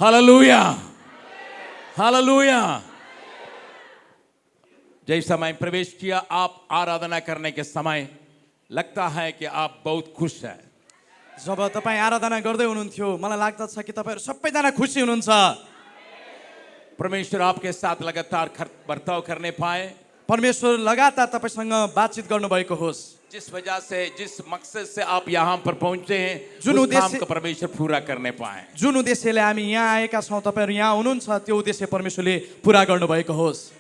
हालेलुया, हालेलुया। जैसे समय प्रवेश किया, आप आराधना करने के समय लगता है कि आप बहुत खुश हैं। जब तपाईँ आराधना गर्दै हुनुहुन्थ्यो मलाई लाग्दछ कि तपाईँहरू सबैजना खुसी हुनुहुन्छ। परमेश्वर आपके साथ लगातार बर्ताव करने पाए, परमेश्वर लगातार तपाईँसँग बातचित गर्नुभएको होस्। जिस वजह से, जिस मकसद से आप यहाँ पर पहुंचे हैं, जुन उस काम उद्देश्य- को परमेश्वर पूरा करने पाए। जुन उद्देश्यले हामी यहाँ आएका छौँ, तपाईँहरू यहाँ हुनुहुन्छ, त्यो उद्देश्य परमेश्वरले पुरा गर्नुभएको होस्।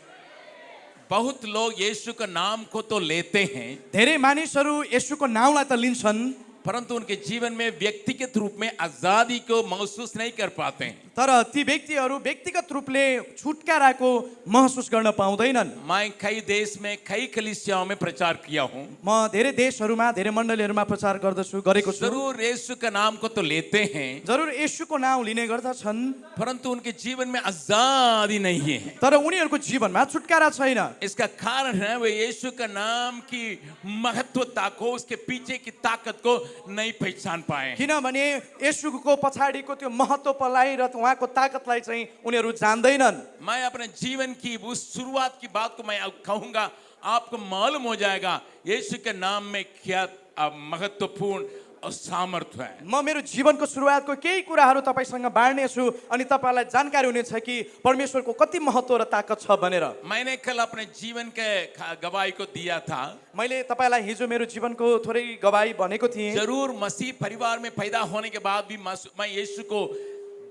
बहुत लोग यीशु का नाम को तो लेते हैं, धेरै मानिसहरू येशूको नाउँलाई त लिन्छन्, परंतु उनके जीवन में व्यक्तिगत रूप में आजादी को महसूस नहीं कर पाते हैं। तर ती व्यक्तिहरू व्यक्तिगत रूपले छुटकाराको महसुस गर्न पाउँदैनन्। मैं कई देश में कई कलीसियाओं में प्रचार किया हूँ। म धेरै देशहरूमा धेरै मण्डलीहरूमा प्रचार गरेको छु। जरूर यीशु का नाम को तो लेते हैं, जरुर येशूको नाउँ लिने गर्दछन्, परंतु उनके जीवन में आजादी नहीं है। तर उनीहरूको जीवनमा छुटकारा छैन। इसका कारण है वे यीशु का नाम की महत्वता को, उसके पीछे की ताकत को नहीं पहचान पाए। किनभने येशूको पछाडिको त्यो महत्त्वलाई र उहाँको ताकतलाई चाहिँ उनीहरू जान्दैनन्। मैं अपने जीवन की उस शुरुआत की बात को मैं कहूंगा, आपको मालूम हो जाएगा यीशु के नाम में क्या महत्वपूर्ण और सामर्थ्य है। म मेरो जीवनको सुरुवातको केही कुराहरू तपाईसँग बाँड्नेछु अनि तपाईलाई जानकारी हुनेछ कि परमेश्वरको कति महत्त्व र ताकत छ भनेर। मैंने कल अपने जीवन के गवाही को दिया था। मैले तपाईलाई हिजो मेरो जीवनको थोरै गवाही भनेको थिएँ। जरूर मसीह परिवार में पैदा होने के बाद भी मैं यीशु को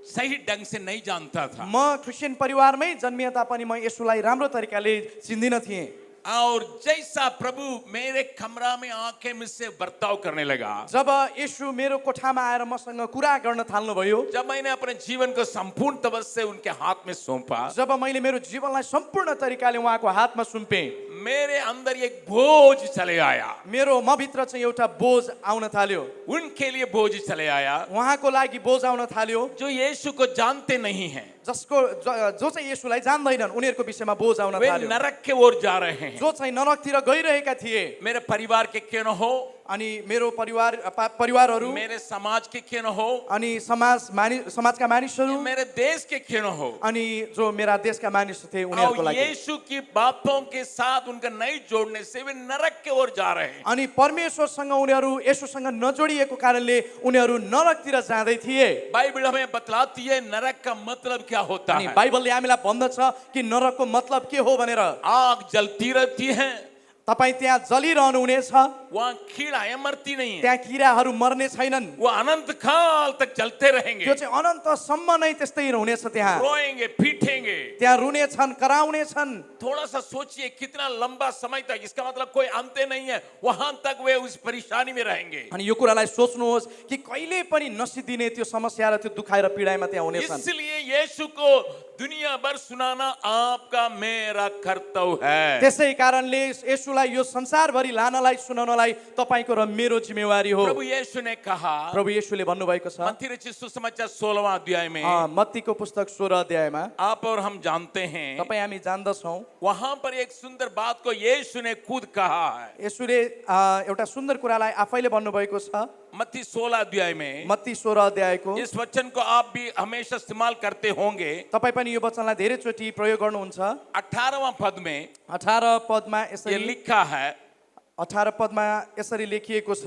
सही ढंग से नहीं जानता था। म क्रिस्चियन परिवारमै जन्मिए तापनि म येशूलाई राम्रो तरिकाले चिन्दिन थिएँ। और जैसा प्रभु मेरे कमरा में आके मुझसे बर्ताव करने लगा, जब येशू मेरो कोठामा आएर मसँग कुरा गर्न थाल्नुभयो, जब मैंने अपने जीवन को संपूर्ण तवज्जो से उनके हाथ में सौंपा, जब मैले मेरो जीवनलाई सम्पूर्ण तरिकाले उहाँको हातमा सुम्पेँ, मेरे अंदर एक बोझ चले आया। मेरो मभित्र चाहिँ एउटा बोझ आउन थाल्यो। उनके लिए बोझ चले आया उहाँको लागि बोझ आउन थाल्यो, जो यीशु को जानते नहीं हैं। जो चाहिँ येशूलाई जान्दैनन् उनीहरूको विषयमा बोझ आउन वे थाल्यो। नरक के ओर जा रहे हैं। जो चाहिँ नरकतिर गइरहेका थिए, मेरे परिवार के क्यों न हो, अनि मेरो परिवारहरू, मेरे समाज के क्यों न हो, अनि समाजका मानिसहरू, मेरे देश के क्यों न हो, अनि जो मेरा देशका मानिस थिए उनीहरूको और लागि, यीशु की बातों के साथ उनका नहीं जोड़ने से वे नरक के ओर जा रहे हैं। अनि परमेश्वरसँग उनीहरू येशूसँग नजोडिएको कारणले उनीहरू नरकतिर जाँदै थिए। बाइबल हमें बतलाती है नरक का मतलब क्या होता अनि है। बाइबलले हामीलाई भन्दछ कि नरकको मतलब के हो भनेर। आग जलती रहती है, तपाईँ त्यहाँ जलिरहनु हुनेछ, वहाँ कीड़ाएं मरती नहीं है, त्यहाँ किराहरू मर्ने छैनन्, वो अनंत काल तक जलते रहेंगे। त्यो चाहिँ अनन्तसम्म नै त्यस्तै हुनेछ। त्यहाँ रोएंगे, पीटेंगे। त्यहाँ रुनेछन्, कराउनेछन्। थोड़ा सा सोचिए कितना लंबा समय तक, इसका मतलब कोई अंत नहीं है, वहां तक वे उस परेशानी में रहेंगे। अनि यो कुरालाई सोच्नुहोस् कि कहिले पनि नसिदिने त्यो समस्या र त्यो दुखाइ र पीडाइमा त्यहाँ हुनेछन्। इसलिए यीशु को दुनिया भर सुनाना आपका मेरा कर्तव्य है। त्यसै कारणले येशूलाई यो संसारभरि लानलाई सुनाउनलाई तपाईको र मेरो जिम्मेवारी हो। प्रभु यीशु ने कहा, प्रभु येशूले भन्नुभएको छ मत्ती रचित सुसमाचार 16वां अध्याय में, मत्तीको पुस्तक 16 अध्यायमा, आप और हम जानते हैं, तपाईँ हामी जान्दछौँ, वहां पर एक सुंदर बात को यीशु ने खुद कहा है। येशूले एउटा सुन्दर कुरालाई आफैले भन्नुभएको छ। मत्ती 16 अध्याय में, मत्ती 16 अध्यायको, इस वचन को आप भी हमेशा इस्तेमाल करते होंगे। तपाईँ पनि यो वचनलाई धेरैचोटि प्रयोग गर्नुहुन्छ। 18वां पद में 18 पदमा ये यसरी लिखा है, 18 पदमा यसरी लेखिएको छ,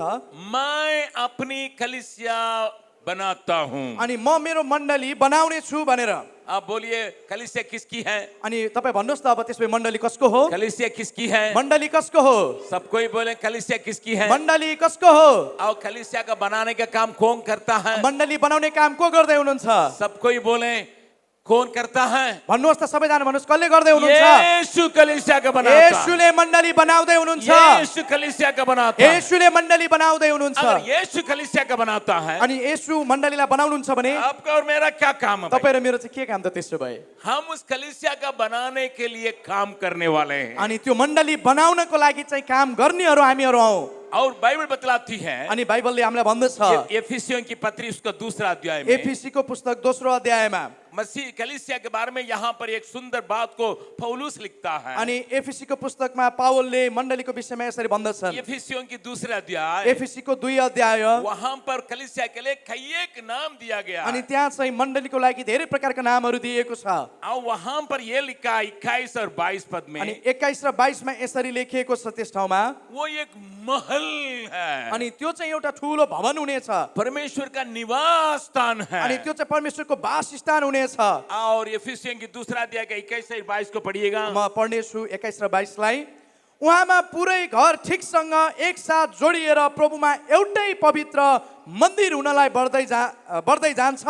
मैं अपनी कलीसिया बनाता हूँ। अनि म मेरो मण्डली बनाउने छु भनेर। आप बोलिए कलीसिया किसकी है? अनि तपाईँ भन्नुहोस् त अब त्यसपछि मण्डली कसको हो? कलीसिया किसकी है? मण्डली कसको हो? सब कोई बोले कलीसिया किसकी है? मण्डली कसको हो? और कलीसिया का बनाने का काम कौन करता है? मण्डली बनाउने काम को गर्दै हुनुहुन्छ? सब कोई बोले कौन करता है? भन्नुहोस् त सबैजना भन्नुहोस् कसले गर्दै हुनुहुन्छ? यीशु कलीसिया का बनाता है। येशूले मण्डली बनाउँदै हुनुहुन्छ। यीशु कलीसिया का बनाता है। येशूले मण्डली बनाउँदै हुनुहुन्छ। अगर यीशु कलीसिया का बनाता है, अनि येशू मण्डलीलाई बनाउनुहुन्छ भने आपका और मेरा क्या काम है? तपाईँ र मेरो चाहिँ के काम त त्यसो भए? हम उस कलीसिया का बनाने के लिए काम करने वाले हैं। अनि त्यो मण्डली बनाउनको लागि चाहिँ काम गर्नेहरू हामीहरू हौ। और बाइबल बतलाती है, अनि बाइबलले हामीलाई भन्दछ, एफिसियों की पत्री उसका दूसरा अध्याय में, एफिसीको पुस्तक दोस्रो अध्यायमा, मसीह कलीसिया के बारे में यहाँ पर एक सुंदर बात को पौलुस लिखता है। अनि एफिसीको पुस्तकमा पावलले मण्डलीको विषयमा यसरी भन्दछन्। एफिसियों की दूसरा अध्याय, एफिसीको 2 अध्याय, वहां पर कलीसिया के लिए कई एक नाम दिया गया अनि है। त्यहाँ चाहिँ मण्डलीको लागि धेरै प्रकारका नामहरू दिएको छ। और वहां पर ये लिखा 21 और 22 पद में, अनि 21 र 22 मा यसरी लेखिएको छ त्यस ठाउँमा। वो एक महल है, अनि त्यो चाहिँ एउटा ठुलो भवन हुनेछ। परमेश्वर का निवास स्थान है। अनि त्यो चाहिँ परमेश्वरको वासस्थान हुनेछ। और एफिसियों की दूसरा अध्याय का 21 से 22 को पढ़िएगा। म पढ्नेछु 21 र 22 लाई। उहाँमा पुरै घर ठिकसँग एकसाथ जोडिएर प्रभुमा एउटै पवित्र मन्दिर हुनलाई बढ्दै जान्छ।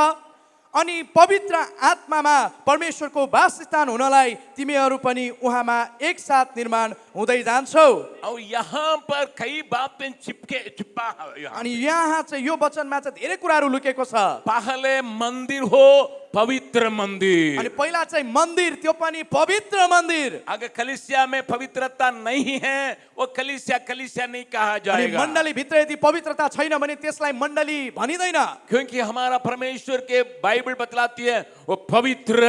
अनि पवित्र आत्मामा परमेश्वरको वासस्थान हुनलाई तिमीहरू पनि उहाँमा एकसाथ निर्माण हुँदै जान्छौ। और यहाँ पर कई बातें छिपा है। अनि यहाँ चाहिँ यो वचनमा चाहिँ धेरै कुराहरू लुकेको छ। पहले मंदिर हो, पवित्र मंदिर। अनि पहिला चाहिँ मन्दिर, त्यो पनि पवित्र मन्दिर। अगर कलीसिया में पवित्रता नहीं है, वो कलीसिया नहीं कहा अनि जाएगा। मण्डली भित्र यदि पवित्रता छैन भने त्यसलाई मण्डली भनिदैन। क्योंकि हमारा परमेश्वर के बाइबल बतलाती है वो पवित्र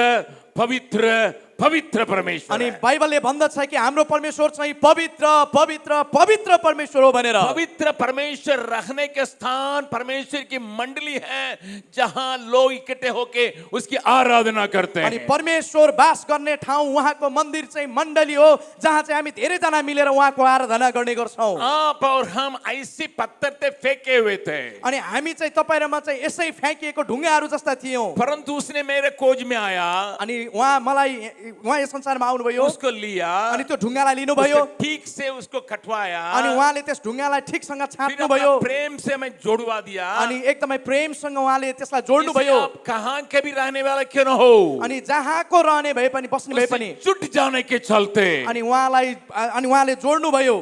पवित्र पवित्र परमेश्वर अनि है। बाइबलले भन्दछ कि हाम्रो परमेश्वर चाहिँ पवित्र पवित्र पवित्र परमेश्वर हो भनेर। पवित्र परमेश्वर रहने के स्थान परमेश्वर की मंडली है, जहां लोग इकट्ठे होके उसकी आराधना करते अनि हैं। परमेश्वर वास गर्ने ठाउँ उहाँको मन्दिर चाहिँ मण्डली हो, जहाँ चाहिँ हामी धेरै जना मिलेर उहाँको आराधना गर्ने गर्छौं। आप और हम ऐसी पत्थर से फेंके हुए थे, अनि हामी चाहिँ तपाईँ र म चाहिँ यसै फ्याँकिएको ढुङ्गाहरू जस्ता थियौं। परंतु उसने मेरे खोज में आया, अनि उहाँ यस संसारमा आउनुभयो। उसको लिया, अनि त्यो ढुङ्गालाई लिनुभयो। उसको ठीक से उसको कटवाया, अनि उहाँले त्यस ढुङ्गालाई ठिकसँग फिर छाप्नुभयो। अपना प्रेम से मैं जोड़वा दिया। अनि एकदमै प्रेमसँग उहाँले त्यसलाई जोड्नु इसे भयो। आप कहाँ के भी रहने वाला क्यों न हो, अनि जहाँको रहने भए पनि बस्ने भए पनि उससे जुट जाने के चलते अनि उहाँले जोड्नु भयो।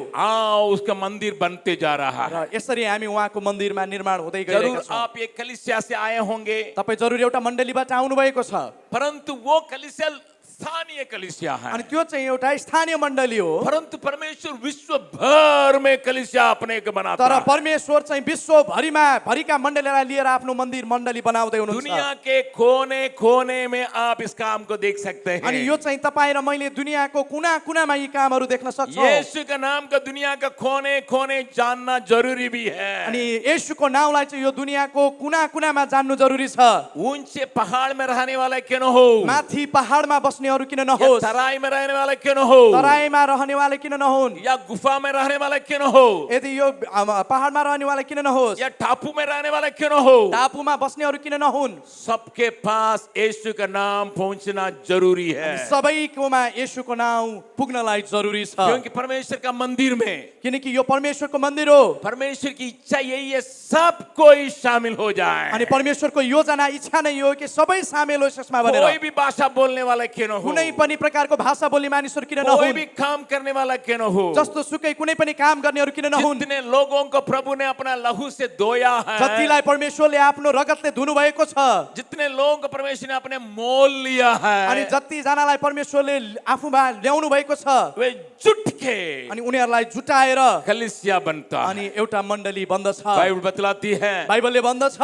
उसका मंदिर बनते जा रहा है। र यसरी हामी उहाँको मन्दिरमा निर्माण हुँदै गइरहेका जरूर छौं। आप एक कलीसिया से आए होंगे, तपाई जरुर एउटा मण्डलीबाट आउनु भएको छ। परंतु वो कलीसिया स्थानीय कलीसिया है। अनि त्यो चाहिँ एउटा स्थानीय मण्डली हो। परंतु परमेश्वर विश्व भर में कलीसिया अपने को बनाता तर है। परमेश्वर चाहिँ भरिका मण्डलीलाई लिएर आफ्नो मण्डली बनाउँदै हुनुहुन्छ। दुनिया के कोने कोने में आप इस काम को देख सकते हैं। अनि यो चाहिँ तपाई र मैले दुनियाँको कुना-कुनामा यी कामहरू देख्न सक्छौं। यीशु का नाम का दुनिया का कोने कोने जानना जरूरी भी है। अनि येशूको नाउँलाई चाहिँ यो दुनियाँको कुना-कुनामा जान्नु जरुरी छ। ऊंचे पहाड़ में रहने वाला क्यों न हो, माथि पहाडमा बस्नेहरू किन या नहोस्, तराई में रहने वाला क्यों न हो, तराईमा रहनेवाले किन नहुन्, या गुफा में रहने वाला क्यों न हो, यदि यो पहाडमा रहनेवाले किन नहोस्, या टापू में रहने वाला क्यों न हो, टापुमा बस्नेहरू किन नहुन्, सबके पास यीशु का नाम पहुंचना जरूरी है। सबैकोमा येशूको नाउँ पुग्नलाई जरुरी छ। क्योंकि परमेश्वर का मंदिर में किनकि यो परमेश्वरको मन्दिर हो। परमेश्वर की इच्छा यही है सब कोई शामिल हो जाए। अनि परमेश्वरको योजना इच्छा नै हो कि सबै सामेल होस् यसमा भनेर। कोई भी भाषा बोलने वाला क्यों न हो, कुनै पनि प्रकारको भाषा बोल्ने मानिसहरू किन कोई नहुन्, भी काम करने वाला क्यों न हो, जस्तो सुकै कुनै पनि काम गर्नेहरू किन नहुन्, जितने लोगों को प्रभु ने अपना लहू से धोया है, जतिलाई परमेश्वरले आफ्नो रगतले धुनु भएको छ, जितने लोगों को परमेश्वर ने अपने मोल लिया अनि है, जति जनालाई परमेश्वरले आफूमा ल्याउनु भएको छ, वे जुट के अनि उनीहरूलाई जुटाएर कलीसिया बनता है। अनि एउटा मण्डली बन्दछ। बाइबल बतलाती है बाइबलले भन्दछ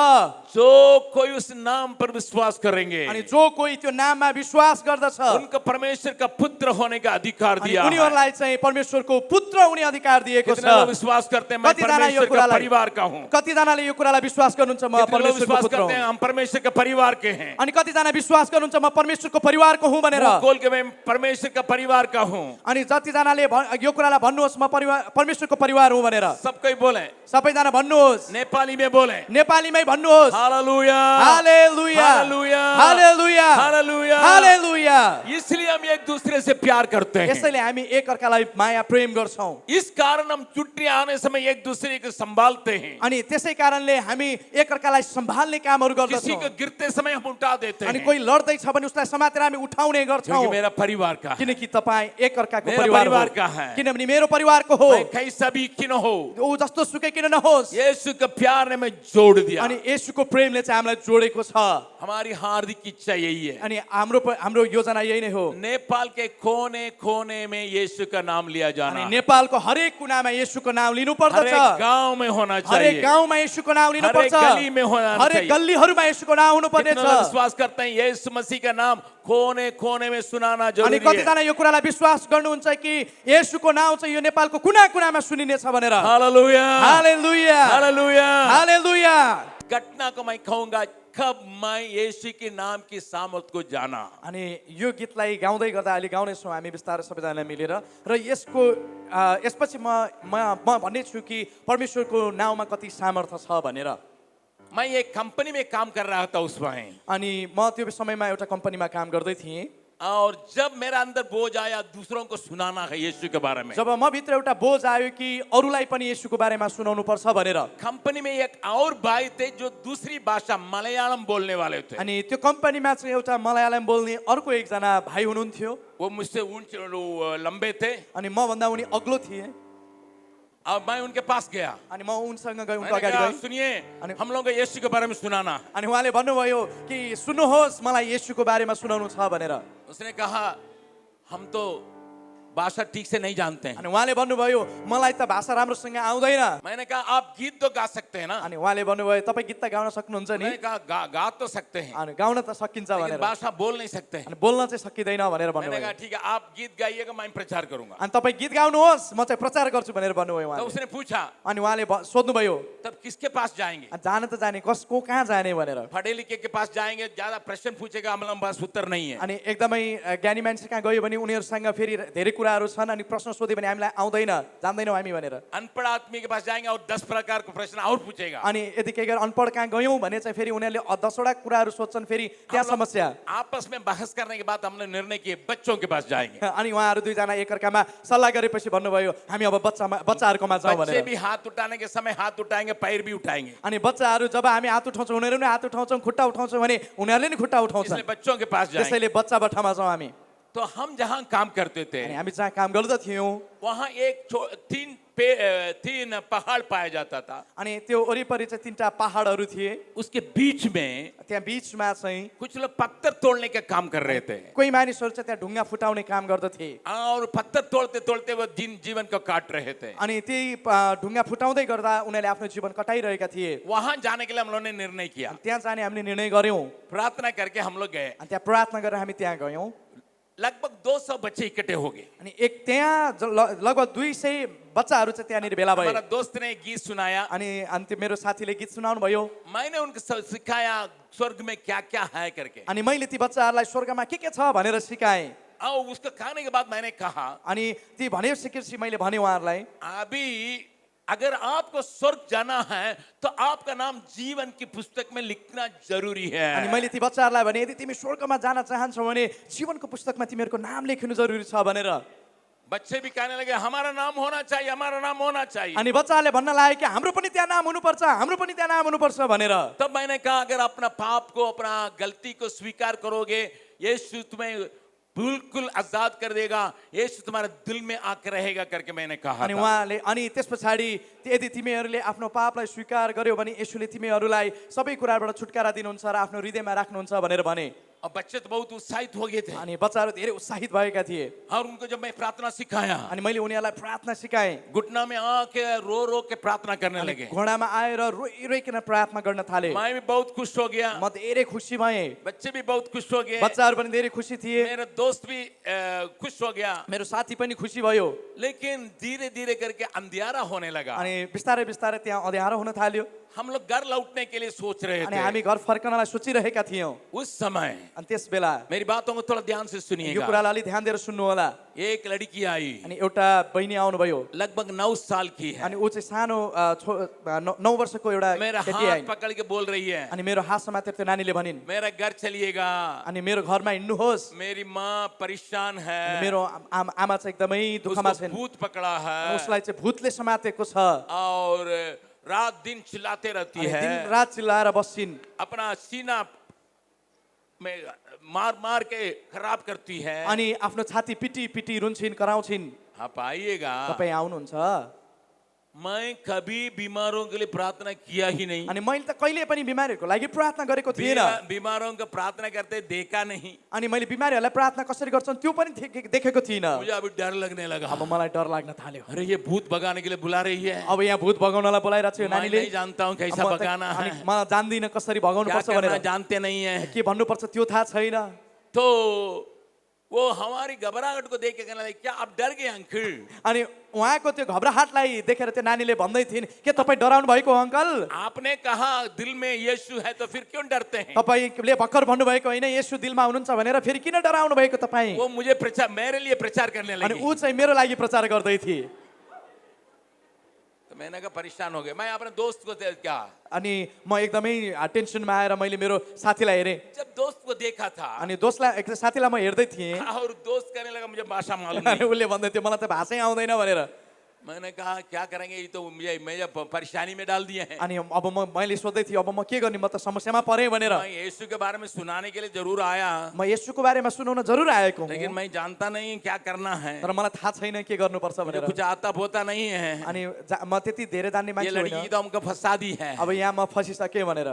जो कोई उस नाम पर विश्वास करेंगे अनि जो कोही त्यो नाममा विश्वास गर्दछ उनको परमेश्वर का पुत्र होने का अधिकार अनि दिया है। उनीहरूलाई चाहिँ परमेश्वरको पुत्र हुने अधिकार दिएको छ। कितने लोग विश्वास करते हैं मैं कतिजना यो परमेश्वर का कुरालाई परिवार का हूँ, कतिजनाले यो कुरालाई विश्वास गर्नुहुन्छ म कितने लोग परमेश्वरको विश्वास पुत्र करते हुँ, हैं हम परमेश्वर के परिवार के हैं, अनि कतिजना विश्वास गर्नुहुन्छ म परमेश्वरको परिवारको हुँ भनेर। मुंह खोल के मैं परमेश्वर का परिवार का हूँ। अनि जतिजनाले यो कुरालाई भन्नुहोस् म परमेश्वरको परिवार हुँ भनेर। सब कोई बोले, सबैजना भन्नुहोस्, नेपाली में बोले नेपालीमै भन्नुहोस्, हालेलुया हालेलुया हालेलुया हालेलुया हालेलुया। हालेलुया। इसलिए हम एक दूसरे से प्यार करते हैं, यसैले हामी एकअर्कालाई माया प्रेम गर्छौं। इस कारण हम छुट्टी आने समय एक दूसरे को संभालते हैं, अनि त्यसै कारणले हामी एकअर्कालाई सम्हाल्ने कामहरू किसी गर्दछौं। को गिरते समय हम उठा देते अनि हैं, कोही लड्दै छ भने उसलाई समातेर हामी उठाउने क्योंकि गर्छौं। मेरा परिवार का है, किनकि तपाईँ एकअर्काको मेरा परिवार परिवार हो। का है। किनभने मेरो परिवारको हो। मैं कैसा भी क्यों न हो, ऊ जस्तो सुकै किन नहोस्, यीशु का प्यार ने मैं जोड़ दिया। अनि येशूको प्रेमले चाहिँ हामीलाई जोडेको छ। हमारी हार्दिक सर्वाधिक इच्छा यही है। अनि हाम्रो योजना यही नै हो। नेपाल के कोने कोने में यीशु का नाम लिया अनि जाना, नेपालको हरेक कुनामा येशूको नाम लिनु हर पर्दछ। एक गांव में होना हरेक चाहिए, गाउँमा येशूको नाम लिनु हरेक पर्छ। गली में होना हरेक चाहिए। गल्लीहरूमा येशूको नाम हुनु पर्नेछ। कितने लोग विश्वास करते हैं यीशु मसीह का नाम कोने कोने में सुनाना अनि जरूरी है। कतिजना यो कुरालाई विश्वास गर्नुहुन्छ कि येशूको नाम चाहिँ यो नेपालको कुना कुनामा सुनिनेछ भनेर। हालेलुया, हालेलुया, हालेलुया। हालेलुया। घटना को मैं कहूंगा, कब मैं यीशु के नाम की सामर्थ को जाना। अनि यो गीतलाई गाउँदै गर्दा अहिले गाउनेछौँ हामी बिस्तारै सबैजना मिलेर, र यसपछि म भन्ने छु कि परमेश्वरको नाउँमा कति सामर्थ्य छ भनेर। मैं एक कंपनी में काम कर रहा था उस समय, अनि म त्यो समयमा एउटा कम्पनीमा काम गर्दै थिएँ। और जब मेरा अंदर बोझ आया दूसरों को सुनाना है यीशु के बारे में, जब म भित्र एउटा बोझ आयो कि अरूलाई पनि येशूको बारेमा सुनाउनु पर्छ भनेर। कंपनी में एक और भाई थे जो दूसरी भाषा मलयालम बोलने वाले थे। अनि त्यो कम्पनीमा चाहिँ एउटा मलयालम बोल्ने अर्को एकजना भाइ हुनुहुन्थ्यो। वो मुझसे लंबे थे अनि मभन्दा उनी अग्लो थिए। और मैं उनके पास गया। अनि म उनसँग गएँ, उनको मैंने अगाडि कहा, गएँ। सुनिए, हम लोग को यीशु के बारे में सुनाना। अनि उहाँले भन्नुभयो कि सुन्नुहोस् मलाई येशूको बारेमा सुनाउनु छ भनेर। उसने कहा, हम तो भाषा ठीक से नहीं जानते हैं। अनि उहाँले भन्नुभयो मलाई त भाषा राम्रोसँग आउँदैन। मैंने कहा, आप गीत तो गा सकते हैं ना? अनि उहाँले भन्नुभयो तपाईँ गीत त गाउन सक्नुहुन्छ नि? मैंने कहा, गा तो सकते हैं, अनि गाउन त सकिन्छ लेकिन भनेर। भाषा बोल नहीं सकते हैं। अनि बोल्न चाहिँ सकिँदैन भनेर मैंने भन्नुभयो। कहा, ठीक है, आप गीत गाइएगा, मैं प्रचार करूंगा। अनि तपाईँ गीत गाउनुहोस् म चाहिँ प्रचार गर्छु भनेर भन्नुभयो तो उहाँले। उसने पूछा, अनि उहाँले सोध्नुभयो तब किसके पास जाएंगे? अनि जान त जाने कसको कहाँ जाने भनेर। पढ़े लिखे के पास जाएंगे, ज्यादा प्रश्न पूछेगा, हमारे पास उत्तर नहीं है। अनि एकदमै ज्ञानी मान्छे कहाँ गयो भने उनीहरूसँग फेरि धेरै कुराहरू छन्, अनि प्रश्न सोध्यो भने हामीलाई आउँदैन, जान्दैनौँ हामी भनेर। अनपढ़ आदमी के पास जाएंगे और 10 प्रकार को प्रश्न और पूछेगा। अनि यदि केही अनपढ कहाँ गयौँ भने चाहिँ फेरि उनीहरूले 10वटा कुराहरू सोध्छन्, फेरि त्यहाँ समस्या। आपस में बहस करने के बाद हमने निर्णय किए बच्चों के पास जाएंगे। अनि उहाँहरू दुईजना एकअर्कामा सल्लाह गरेपछि भन्नुभयो हामी अब बच्चाहरूकोमा जाउँ बच्चे भनेर। भी हाथ उठाने के समय हाथ उठाएंगे, पैर भी उठाएंगे। अनि बच्चाहरू जब हामी हात उठाउँछौँ उनीहरू पनि हात उठाउँछौं, खुट्टा उठाउँछौँ भने उनीहरूले नि खुट्टा उठाउँछन्। इसलिए बच्चों के पास जाएंगे। त्यसैले बच्चा बठामा जाउँ हामी। तो हम जहाँ काम करते थे, अनि हामी जहाँ काम गर्दा थियौँ वहाँ तीन पहाड़ पाया जाता था। अनि त्यो वरिपरि चाहिँ 3टा पहाडहरू थिए। उसके बीच में त्यहाँ बीचमा चाहिँ कुछ लोग पत्थर तोड़ने का काम कर रहे थे, कोही मानिसहरू चाहिँ त्यहाँ ढुङ्गा फुटाउने काम गर्दथे। और पत्थर तोड़ते तोड़ते वो जीवन को काट रहे थे। अनि त्यही ढुङ्गा फुटाउँदै गर्दा उनीहरूले आफ्नो जीवन कटाइरहेका थिए। वहां जाने के लिए हम लोगों ने निर्णय किया, त्यहाँ जाने हामीले निर्णय गर्यौँ। प्रार्थना करके हम लोग गए। अनि त्यहाँ प्रार्थना गरेर हामी त्यहाँ गयौँ। लगभग 200 बच्चे इकट्ठे हो गए। अनि त्यहाँ लगभग 200 बच्चाहरू चाहिँ त्यहाँनिर भेला भए। हमारा दोस्त ने गीत सुनाया, अनि त्यो मेरो साथीले गीत सुनाउनु भयो। मैंने उनको सिखाया स्वर्ग में क्या क्या है करके। अनि मैले ती बच्चाहरूलाई स्वर्गमा के छ भनेर सिकाएँ। और उसको कहने के बाद मैंने कहा, अनि ती भनेपछि मैले भने उहाँहरूलाई, अभी अगर आपको स्वर्ग जाना है तो आपका नाम जीवन की पुस्तक में लिखना जरूरी है। अनि मैले ती बच्चाहरूलाई भने यदि तिमी स्वर्गमा जान चाहन्छौ भने जीवनको पुस्तकमा तिमीहरूको नाम लेख्नु जरुरी छ भनेर। बच्चे भी कहने लगे, हमारा नाम होना चाहिए, हमारा नाम होना चाहिए। अनि बच्चाहरूले भन्न लाग्यो कि हाम्रो पनि त्यहाँ नाम हुनुपर्छ, हाम्रो पनि त्यहाँ नाम हुनुपर्छ भनेर। तब मैंने कहा, अगर अपना पाप को, अपना गलती को स्वीकार करोगे, यीशु तुम्हें बिल्कुल आजाद कर देगा, यीशु तुम्हारे दिल में आकर रहेगा करके मैंने कहा। अनि उहाँले अनि त्यस पछाडि यदि तिमीहरूले आफ्नो पापलाई स्वीकार गर्यो भने येशूले तिमीहरूलाई सबै कुराबाट छुटकारा दिनुहुन्छ र आफ्नो हृदयमा राख्नुहुन्छ भनेर भने। और बच्चे तो बहुत उत्साहित हो गए थे। अनि बच्चाहरू धेरै उत्साहित भएका थिए। और उनको जब मैं प्रार्थना सिखाया, अनि मैले उनीहरूलाई प्रार्थना सिकाएँ। घुटना में आके रो रो के प्रार्थना करने लगे। घोडामा आएर रोइ रोइकन प्रार्थना गर्न थाले। मैं भी बहुत खुश हो गया, म धेरै खुसी भएँ। बच्चे भी बहुत खुश हो गए, बच्चाहरू पनि धेरै खुसी थिए। मेरा दोस्त भी खुश हो गया। मेरो साथी पनि खुसी भयो। लेकिन धीरे धीरे करके अंधियारा होने लगा। अनि बिस्तारै बिस्तारै त्यहाँ अँध्यारो हुन थाल्यो। हम लोग घर लौटने के लिए सोच रहे अनि थे। हामी घर फर्कनलाई सोचिरहेका थियौँ। उस समय अनि त्यस बेला मेरी बातों को थोड़ा ध्यान से यो सुनिएगा। कुरालाई अलि ध्यान दिएर सुन्नु होला। एक लड़की आई, अनि एउटा बहिनी आउनुभयो। लगभग 9 साल की है। अनि ऊ चाहिँ सानो 9 वर्षको एउटा मेरा केटी हाथ आइन्। पकड़ के बोल रही है, अनि मेरो हात समातेर त्यो नानीले भनिन्, मेरा घर चलिएगा, अनि मेरो घरमा हिँड्नुहोस्। मेरी माँ परेशान अनि है, मेरो आमा चाहिँ एकदमै दुःखमा उसको छिन्। भूत पकड़ा है उसलाई चाहिँ भूतले समातेको छ। और रात दिन चिल्लाते रहती अनि है, दिन रात चिल्लाएर बस्छिन्। अपना सीना में मार मार के खराब करती है। अनि आफ्नो छाती पिटी पिटी रुन्छिन्, कराउँछिन्। आप आइएगा, तपाईँ आउनुहुन्छ? मैं कभी बीमारों के लिए प्रार्थना किया ही नहीं। अनि मैले त कहिले पनि बिमारीहरूको लागि प्रार्थना गरेको थिएन। बीमारों का प्रार्थना करते देखा नहीं। अनि मैले बिमारीहरूलाई प्रार्थना कसरी गर्छन् त्यो पनि देखेको थिइनँ। मुझे अभी डर लगने लगा। अब मलाई डर लाग्न थाल्यो। अरे ये भूत भगाने के लिए बुला रही है। अब यहाँ भूत भगाउनलाई बोलाइरहेको छ यो मैं नानीले। नहीं जानता हूँ कैसा भगाना है। अनि मलाई जान्दिनँ कसरी भगाउनु क्या पर्छ करना भनेर। जानते नहीं है। के भन्नुपर्छ त्यो थाहा छैन। तो वो हमारी घबराहट को देख के कहने लगे क्या आप डर गए अंकल। अनि उहाँको त्यो घबराहटलाई देखेर त्यो नानीले भन्दै थिइन् के तपाईँ डराउनु भएको हो अङ्कल? आपने कहा दिल में यीशु है तो फिर क्यों डरते हैं। तपाईँले भर्खर भन्नुभएको होइन येशू दिलमा हुनुहुन्छ भनेर फेरि किन डराउनु भएको तपाईँ? वो मुझे मेरे लिए प्रचार करने अनि लगी। ऊ चाहिँ मेरो लागि प्रचार गर्दै थिए। तो मैंने कहा परेशान हो गए। मैं अपने दोस्त को क्या अनि म एकदमै टेन्सनमा आएर मैले मेरो साथीलाई हेरेँ। जब दोस्त को देखा था अनि साथीलाई म हेर्दै थिएँ। और दोस्त कहने लगा मुझे भाषा मालूम अनि नहीं। उसले भन्दै थियो मलाई त भाषै आउँदैन भनेर। मैंने कहा क्या करेंगे ये तो मुझे परेशानी में डाल दिए हैं। अनि अब मैले सोच्दै थिएँ अब म के गर्ने, म त समस्यामा परेँ भनेर। मैं यीशु के बारे में सुनाने के लिए जरूर आया म येशूको बारेमा सुनाउन जरुर आएको हुँ। लेकिन मैं जानता नहीं क्या करना है। तर मलाई थाहा छैन के गर्नुपर्छ मुझे भनेर। कुछ आता पोता नहीं है। अनि म त्यति धेरै जान्ने ये मान्छे लड़की होइन। तो हमको फंसा दी है। अब यहाँ म फसिसकेँ भनेर।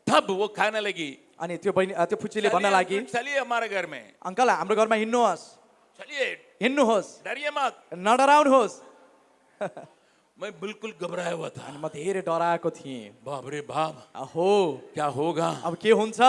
तब वो कहने लगी अनि त्यो फुच्चीले भन्न लागि चलिए हमारे घर में, अङ्कल हाम्रो घरमा हिँड्नुहोस्, चलिए हिँड्नुहोस्, डरिए मत। नडराउनुहोस्। मैं बिल्कुल घबराया हुआ था। अनि म धेरै डराएको थिएँ। बाप रे बाप हो क्या होगा। अब के हुन्छ?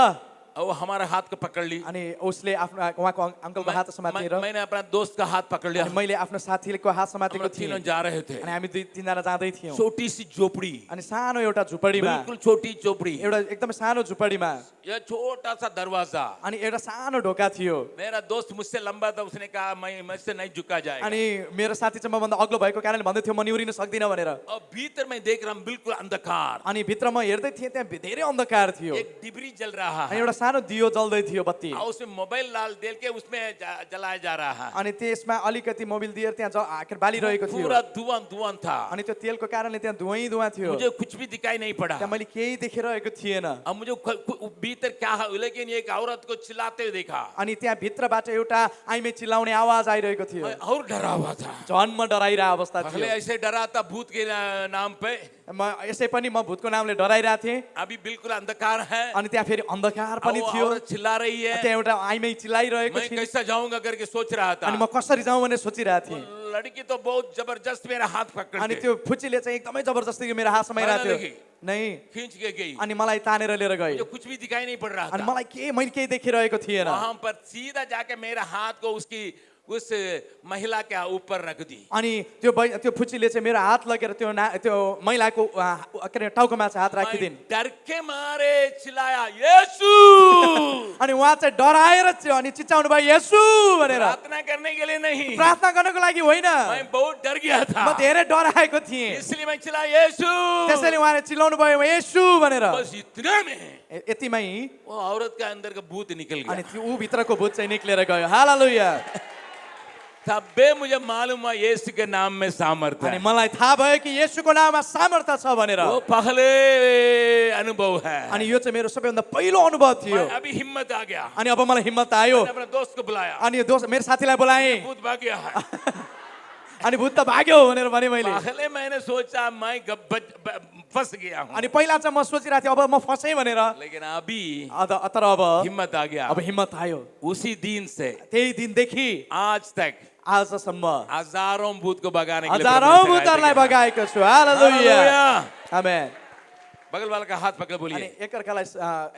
और वो हमारा हाथ को पकड़ ली। अनि उसले आफ्नो उहाँको अङ्कलको हात समातेर मैंने अपना दोस्त का हात पकड़ लिया। अनि मैले आफ्नो साथीको हात समातेको हम थिएँ। तीनों जा रहे थे। अनि हामी दुई तीनजना जाँदै थियौँ। छोटी सी झोपड़ी, अनि सानो एउटा झुपडीमा, बिल्कुल छोटी झोपड़ी, एउटा एकदमै सानो झुपडीमा यह छोटा सा दरवाजा। अनि एउटा सानो ढोका थियो। मेरा दोस्त मुझसे लंबा था, उसने कहा मैं मुझसे नहीं झुका जाएगा। अनि मेरो साथी चाहिँ मभन्दा अग्लो भएको कारणले भन्दै थियो म निहुरिन सक्दिनँ भनेर। और भीतर मैं देख रहा हूँ बिल्कुल अंधकार। अनि भित्र म हेर्दै थिएँ त्यहाँ धेरै अन्धकार थियो। एक डिबरी जल रहा अनि है एउटा सानो दियो जल्दै थियो बत्ती। और उसमें मोबाइल डाल दे के उसमें जलाया जा रहा है। अनि त्यसमा अलिकति मोबिल दिएर त्यहाँ आखिर बालिरहेको थियो। पूरा धुआं धुआं था। अनि त्यो तेलको कारणले त्यहाँ धुवै थियो। मुझे कुछ भी दिखाई नहीं पड़ा। त्यहाँ मैले केही देखिरहेको थिएन। अब मुझे भीतर क्या है, लेकिन एक औरत को चिल्लाते हुए देखा। अनि त्यहाँ भित्रबाट एउटा आइमे चिल्लाउने आवाज आइरहेको थियो। मैं और डरा हुआ था। झन् म डराइरहेको अवस्था थियो। पहले ऐसे डरा था भूत के नाम पे। म यसै पनि म भूतको नामले डराइरहेको थिएँ। अभी बिल्कुल अंधकार है। अनि त्यहाँ फेरि अन्धकार पनि वो थियो। औरत चिल्ला रही है। त्यहाँ एउटा आइमै चिल्लाइरहेको मैं थियो। कैसा जाऊंगा करके सोच रहा था। अनि म कसरी जाउँ भनेर सोचिरहेको थिएँ। लड़की तो बहुत जबरदस्त मेरा हाथ पकड़ अनि के त्यो फुच्चीले चाहिँ एकदमै जबरजस्ती मेरो हात समाइरहेको थियो। लगी। नै खींच के गई। अनि मलाई तानेर लिएर गए। मुझे कुछ भी दिखाई नहीं पड़ रहा अनि था। मैले केही देखिरहेको थिएन। वहां पर सीधा जाके मेरा हाथ को उस महिला के ऊपर रख दी। अनि त्यो फुच्चीले चाहिँ मेरो हात लगेर त्यो महिलाको के अरे टाउकोमा चाहिँ हात राखिदिन्। डर के मारे चिल्लाया येशू। अनि उहाँ चाहिँ डराएर अनि चिच्चाउनु भयो येशू भनेर। प्रार्थना करने के लिए नहीं, प्रार्थना गर्नको लागि होइन। मैं बहुत डर गया था। म धेरै डराएको थिएँ। इसलिए मैं चिल्लाया येशू। त्यसैले उहाँले चिल्लाउनु भयो येशू भनेर। बस इतने में यतिमै वो औरत का अंदर का भूत निकल अनि गया। त्यो ऊ भित्रको भूत चाहिँ निक्लेर गयो। हालेलुया। तबे मुझे मालूम हुआ यीशु के नाम में सामर्थ्य अनि है। मलाई थाहा भयो कि येशूको नाममा सामर्थ्य छ भनेर। वो पहले अनुभव है। अनि यो चाहिँ मेरो सबैभन्दा पहिलो अनुभव थियो। मैं अभी हिम्मत आ गया। अनि अब मलाई हिम्मत आयो। मैंने अपने दोस्त को बुलाया। अनि मेरो साथीलाई बोलाएँ। भूत भाग गया है। अनि भूत त भाग्यो भनेर भने मैले। पहले मैंने सोचा मैं फंस गया हूँ। अनि पहिला चाहिँ म सोचिरहेको थिएँ अब म फसेँ भनेर। लेकिन अभी तर अब हिम्मत आ गया। अब हिम्मत आयो। उसी दिन से त्यही दिनदेखि आज तक आजसम्म हजारों भूत को भगाने के लिए हजारौं भूतहरूलाई भगाएको छु। हालेलुया। आमेन। बगल वाला का हाथ पकड़ अनि बोलिए एकअर्कालाई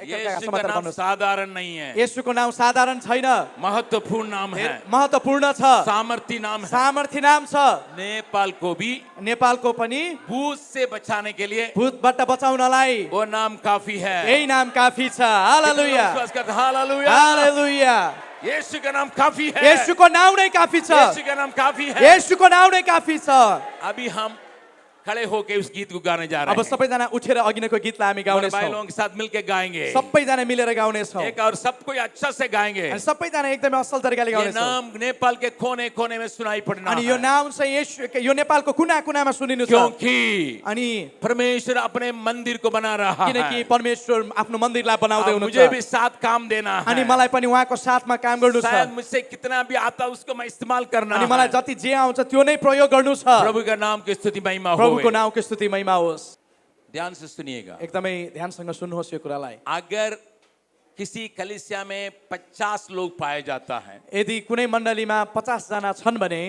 यीशु का समाचार नाम भन्नुहोस्। साधारण नहीं है, येशूको नाम साधारण छैन, महत्वपूर्ण नाम है, महत्त्वपूर्ण छ, सामर्थी नाम है। सामर्थी नाम छ। नेपाल को भी नेपालको पनि भूत से बचाने के लिए भूतबाट बचाउनलाई वो नाम काफी है। यही नाम काफी छ। हालेलुया। विश्वास करते हैं, हालेलुया। हालेलुया। यीशु का नाम काफी है। येशूको नाम नै काफी छ। यीशु का नाम काफी है। येशूको नाम नै काफी छ। अभी हम खड़े होके उस गीत को गाने जा रहे अब हैं। सबैजना उठेर अघिनको गीतलाई हामी हमारे गाउनेछौँ। भाई लोगों के साथ मिलके गाएंगे सबैजना मिलेर गाउनेछौँ। एक और सबको अच्छा से गाएंगे। अनि सबैजना एकदमै असल तरिकाले ये गाउनेछौँ। नाम नेपाल के कोने कोने में सुनाई पड़ना अनि यो है। नाम चाहिँ यो नेपालको कुना कुनामा सुनिनु छ। क्योंकि अनि परमेश्वर अपने मंदिर को बना रहा किनकि है। परमेश्वर आफ्नो मन्दिरलाई बनाउँदै अब हुनुहुन्छ। मुझे भी साथ काम देना है। अनि मलाई पनि उहाँको साथमा काम गर्नु छ। शायद मुझसे कितना भी आता उसको मैं इस्तेमाल करना अनि मलाई है। जति जे आउँछ त्यो नै प्रयोग गर्नु छ। प्रभु का नाम की स्तुति महिमा हो। प्रभुको प्रभुको होवे। नाउँको स्तुति महिमा होस्। ध्यान से सुनिएगा, एकदमै ध्यानसँग सुन्नुहोस् यो कुरालाई। अगर किसी कलीसिया में 50 लोग पाए जाता है, यदि कुनै मण्डलीमा 50 जना छन् भने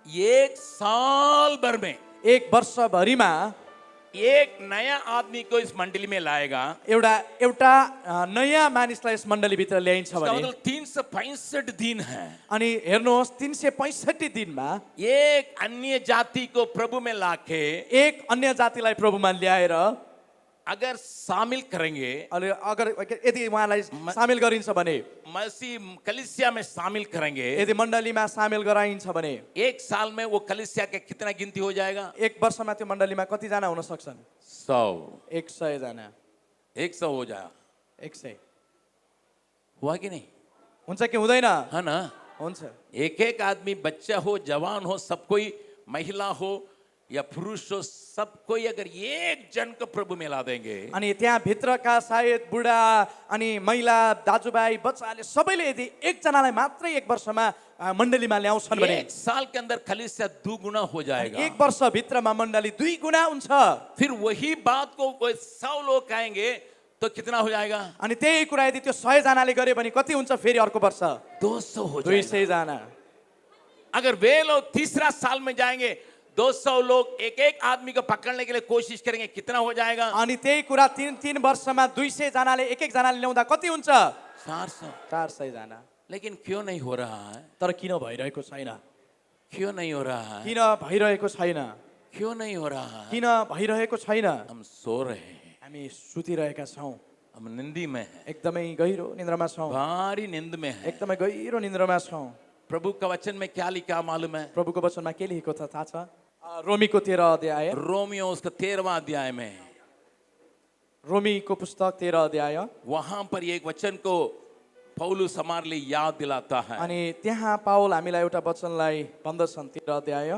एक साल भर में एक वर्षभरिमा एक नया आदमी को इस मंडली में लाएगा। एउटा नयाँ मानिसलाई यस मण्डलीभित्र ल्याइन्छ इसका भने मतलब 365 दिन है। अनि हेर्नुहोस् 365 दिनमा एक अन्य जाति को प्रभु में लाके एक अन्य जातिलाई प्रभुमा ल्याएर अगर शामिल करेंगे, अगर यदि उहाँलाई सामेल गरिन्छ भने, मसीह कलीसिया में शामिल करेंगे, यदि मण्डलीमा सामेल गराइन्छ भने एक साल में वो कलीसिया के कितना गिनती हो जाएगा? एक वर्षमा त्यो मण्डलीमा कति जना हुन सक्छन्? 100। 100 जना। 100 हो जाएगा। 100 हुआ कि नहीं? हुन्छ कि हुँदैन? है ना? हुन्छ। एक एक आदमी, बच्चा हो, जवान हो, सब कोई, महिला हो या पुरुष हो, सब कोई अगर एक जन को प्रभु में ला देंगे, अनि त्यहाँ भित्रका सायद बुढा अनि महिला दाजुभाइ बच्चाले सबैले यदि एकजनालाई मात्रै एक वर्षमा मण्डलीमा ल्याउँछन् भने एक साल के अंदर कलीसिया 2 गुना हो जाएगा। एक वर्ष भित्रमा मण्डली 2 गुणा हुन्छ। फिर वही बात को कोई 100 लोग कहेंगे तो कितना हो जाएगा? अनि त्यही कुरा यदि त्यो 100 जनाले गरे भने कति हुन्छ? फेरि अर्को वर्ष 200 हो जाएगा। 200 जना। अगर वे लोग तीसरा साल में जाएंगे, 200 लोग एक एक आदमी को पकड़ने के लिए कोशिश करेंगे, कितना हो जाएगा? अनि त्यही कुरा 3 वर्षमा 200 जनाले एक एक जनाले ल्याउँदा कति हुन्छ? 400। 400 जना। लेकिन क्यों नहीं हो रहा है? तर किन भइरहेको छैन? क्यों नहीं हो रहा है? किन भइरहेको छैन? क्यों नहीं हो रहा है? किन भइरहेको छैन? हम सो रहे हैं, हामी सुतिरहेका छौँ, हम निंदी में हैं, एकदमै गहिरो निन्द्रामा छौँ, भारी निंद में हैं। एकदमै गहिरो निन्द्रामा छौँ। प्रभु का वचन में क्या लिखा मालूम है? प्रभुको वचनमा के लेखेको छ थाहा छ? रोमीको 13 अध्याय, रोमियो उसका 13वां अध्याय में, रोमीको पुस्तक 13 अध्याय, वहां पर एक वचन को पौलुस हमारे लिए याद दिलाता है। अनि त्यहाँ पाउल हामीलाई एउटा वचनलाई भन्दछन् 13 अध्याय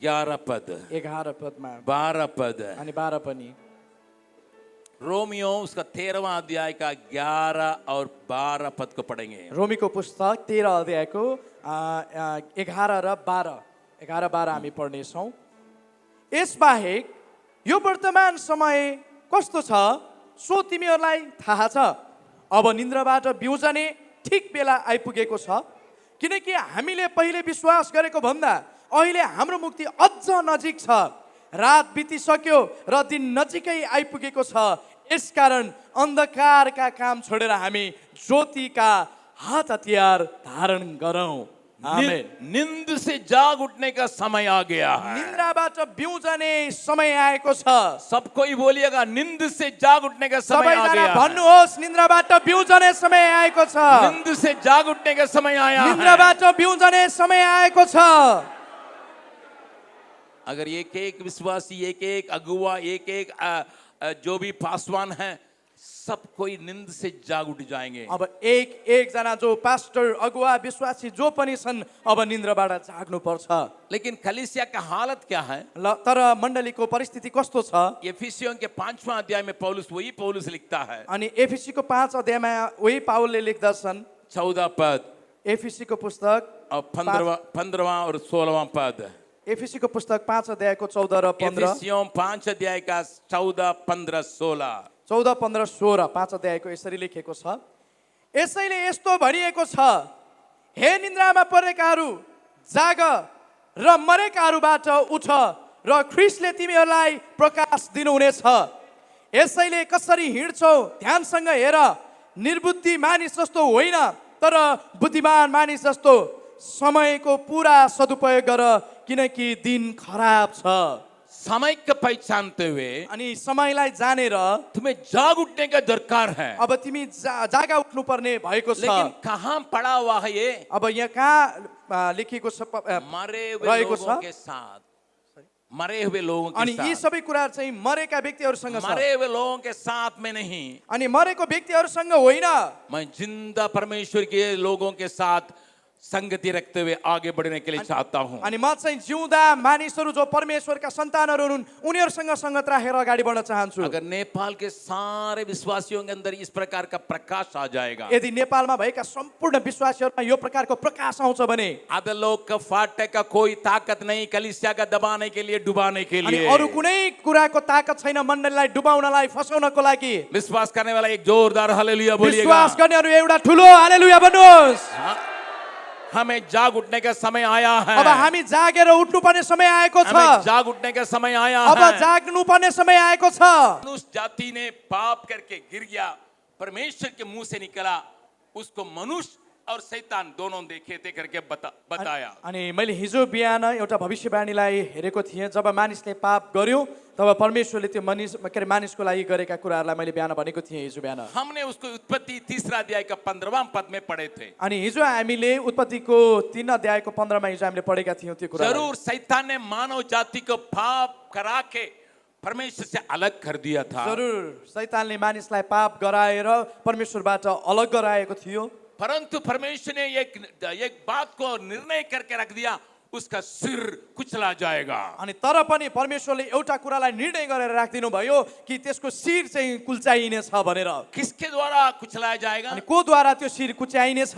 11 पद, 11 पदमा 12 पद। अनि 12 पनि। रोमियो उसका 13वां अध्याय का 11 और 12 पद को पढ़ेंगे। रोमीको पुस्तक 13 अध्यायको 11 र 12, 11 12 हामी पढ्नेछौँ। यसबाहेक यो वर्तमान समय कस्तो छ सो तिमीहरूलाई थाहा छ। अब निन्द्राबाट बिउजने ठिक बेला आइपुगेको छ, किनकि हामीले पहिले विश्वास गरेको भन्दा अहिले हाम्रो मुक्ति अझ नजिक छ। रात बितिसक्यो र दिन नजिकै आइपुगेको छ। यसकारण अन्धकारका काम छोडेर हामी ज्योतिका हात हतियार धारण गरौँ। आमेन। नींद से जाग उठने का समय आ गया है। निन्द्राबाट बिउजने समय आएको छ। सब कोई बोलिएगा, नींद से जाग उठने का समय आ सबैजना गया है। भन्नुहोस्, निन्द्राबाट बिउजने समय आएको छ। नींद से जाग उठने का समय आया है। निन्द्राबाट बिउजने समय आएको छ। अगर एक एक विश्वासी, एक एक अगुवा, एक एक जो भी पासवान है, सब कोई नींद से जाग उठ जाएंगे। अब एक जना जो पास्टर अगुवा विश्वासी जो पनि छन् अब निन्द्राबाट जाग्नु पर्छ। लेकिन कलीसिया का हालत क्या है? तर मण्डलीको परिस्थिति कस्तो छ? एफिसियों के 5वां अध्याय में पौलुस लिखता है, अनि एफिसीको 5 अध्यायमा वही पाउलले लेख्दछन्। 14 पद एफिसीको पुस्तक और 15वां और 16वां पद। एफिसीको पुस्तक 5 अध्यायको 14 र 15, एफिसियों 5 अध्याय का 14, 15, 16। 14, 15, 16 5 अध्यायको यसरी लेखेको छ। यसैले यस्तो भनिएको छ, हे निन्द्रामा परेकाहरू जाग र मरेकाहरूबाट उठ र ख्रीष्टले तिमीहरूलाई प्रकाश दिनुहुनेछ। यसैले कसरी हिँड्छौ ध्यानसँग हेर, निर्बुद्धि मानिस जस्तो होइन तर बुद्धिमान मानिस जस्तो समयको पुरा सदुपयोग गर, किनकि दिन खराब छ। समय का पहचानते हुए अनि समयलाई जानेर तुम्हें जाग उठने का दरकार है। अब तिमी जागा उठ्नु पर्ने भएको छ। लेकिन कहाँ पड़ा हुआ है ये? अब यहाँ कहाँ लेखिएको छ? मरे हुए रहेको लोगों छ। के साथ, मरे हुए लोगों अनि के यी साथ, सबै कुराहरू चाहिँ मरेका व्यक्तिहरूसँग छ। मरे हुए लोगों के साथ में नहीं, अनि मरेको व्यक्तिहरूसँग होइन, मैं जिंदा परमेश्वर के लोगों के साथ संगति रखते हुए आगे बढ़ने के लिए चाहता हूँ। अनि म चाहिँ जिउँदा मानिसहरू जो परमेश्वरका सन्तानहरू हुन् उनीहरूसँग सङ्गत राखेर अगाडि बढ्न चाहन्छु। अगर नेपाल के सारे विश्वासियों के अंदर इस प्रकार का प्रकाश आ जाएगा, यदि नेपालमा भएका सम्पूर्ण विश्वासीहरूमा यो प्रकारको प्रकाश आउँछ भने अधोलोक का फाटक का कोई ताकत नहीं कलीसिया का दबाने के लिए, डुबाने के अनि लिए। अरू कुनै कुराको ताकत छैन मण्डलीलाई डुबाउनलाई, फसाउनको लागि। विश्वास करने वाला एक जोरदार हालेलुया बोलिएगा। विश्वास गर्नेहरू एउटा ठुलो हालेलुया भन्नुहोस्। हमें जाग उठने का समय आया है। अब हामी जागेर उठ्नुपर्ने समय आएको छ। हमें जाग उठने का समय आया अब है। जाग्नुपर्ने समय आएको छ। मनुष्य जाति ने पाप करके गिर गया, परमेश्वर के मुंह से निकला, उसको मनुष्य और शैतान दोनों देखे थे करके बताया। अनि मैले हिजो बिहान एउटा भविष्यवाणीलाई हेरेको थिएँ। जब मानिसले पाप गर्यो तब परमेश्वरले त्यो मानिसको लागि गरेका कुराहरूलाई मैले बिहान भनेको थिएँ हिजो बिहान। हमने उसको उत्पत्ति 3 अध्याय का 15वां पद में पढ़े थे। अनि हिजो हामीले उत्पत्तिको 3 अध्यायको 15मा हिजो हामीले पढेका थियौँ त्यो कुरा। जरूर शैतान ने मानव जाति को पाप करा के परमेश्वर से अलग कर दिया था। जरुर शैतानले मानिसलाई पाप गराएर परमेश्वरबाट अलग गराएको थियो। परंतु परमेश्वर ने एक बात को निर्णय करके रख दिया, उसका सिर कुचला जाएगा। अनि तर पनि परमेश्वरले एउटा कुरालाई निर्णय गरेर राखिदिनु भयो कि त्यसको शिर चाहिँ कुल्चाइनेछ भनेर। किसके द्वारा कुचलाया जाएगा? अनि को द्वारा त्यो शिर कुचाइनेछ?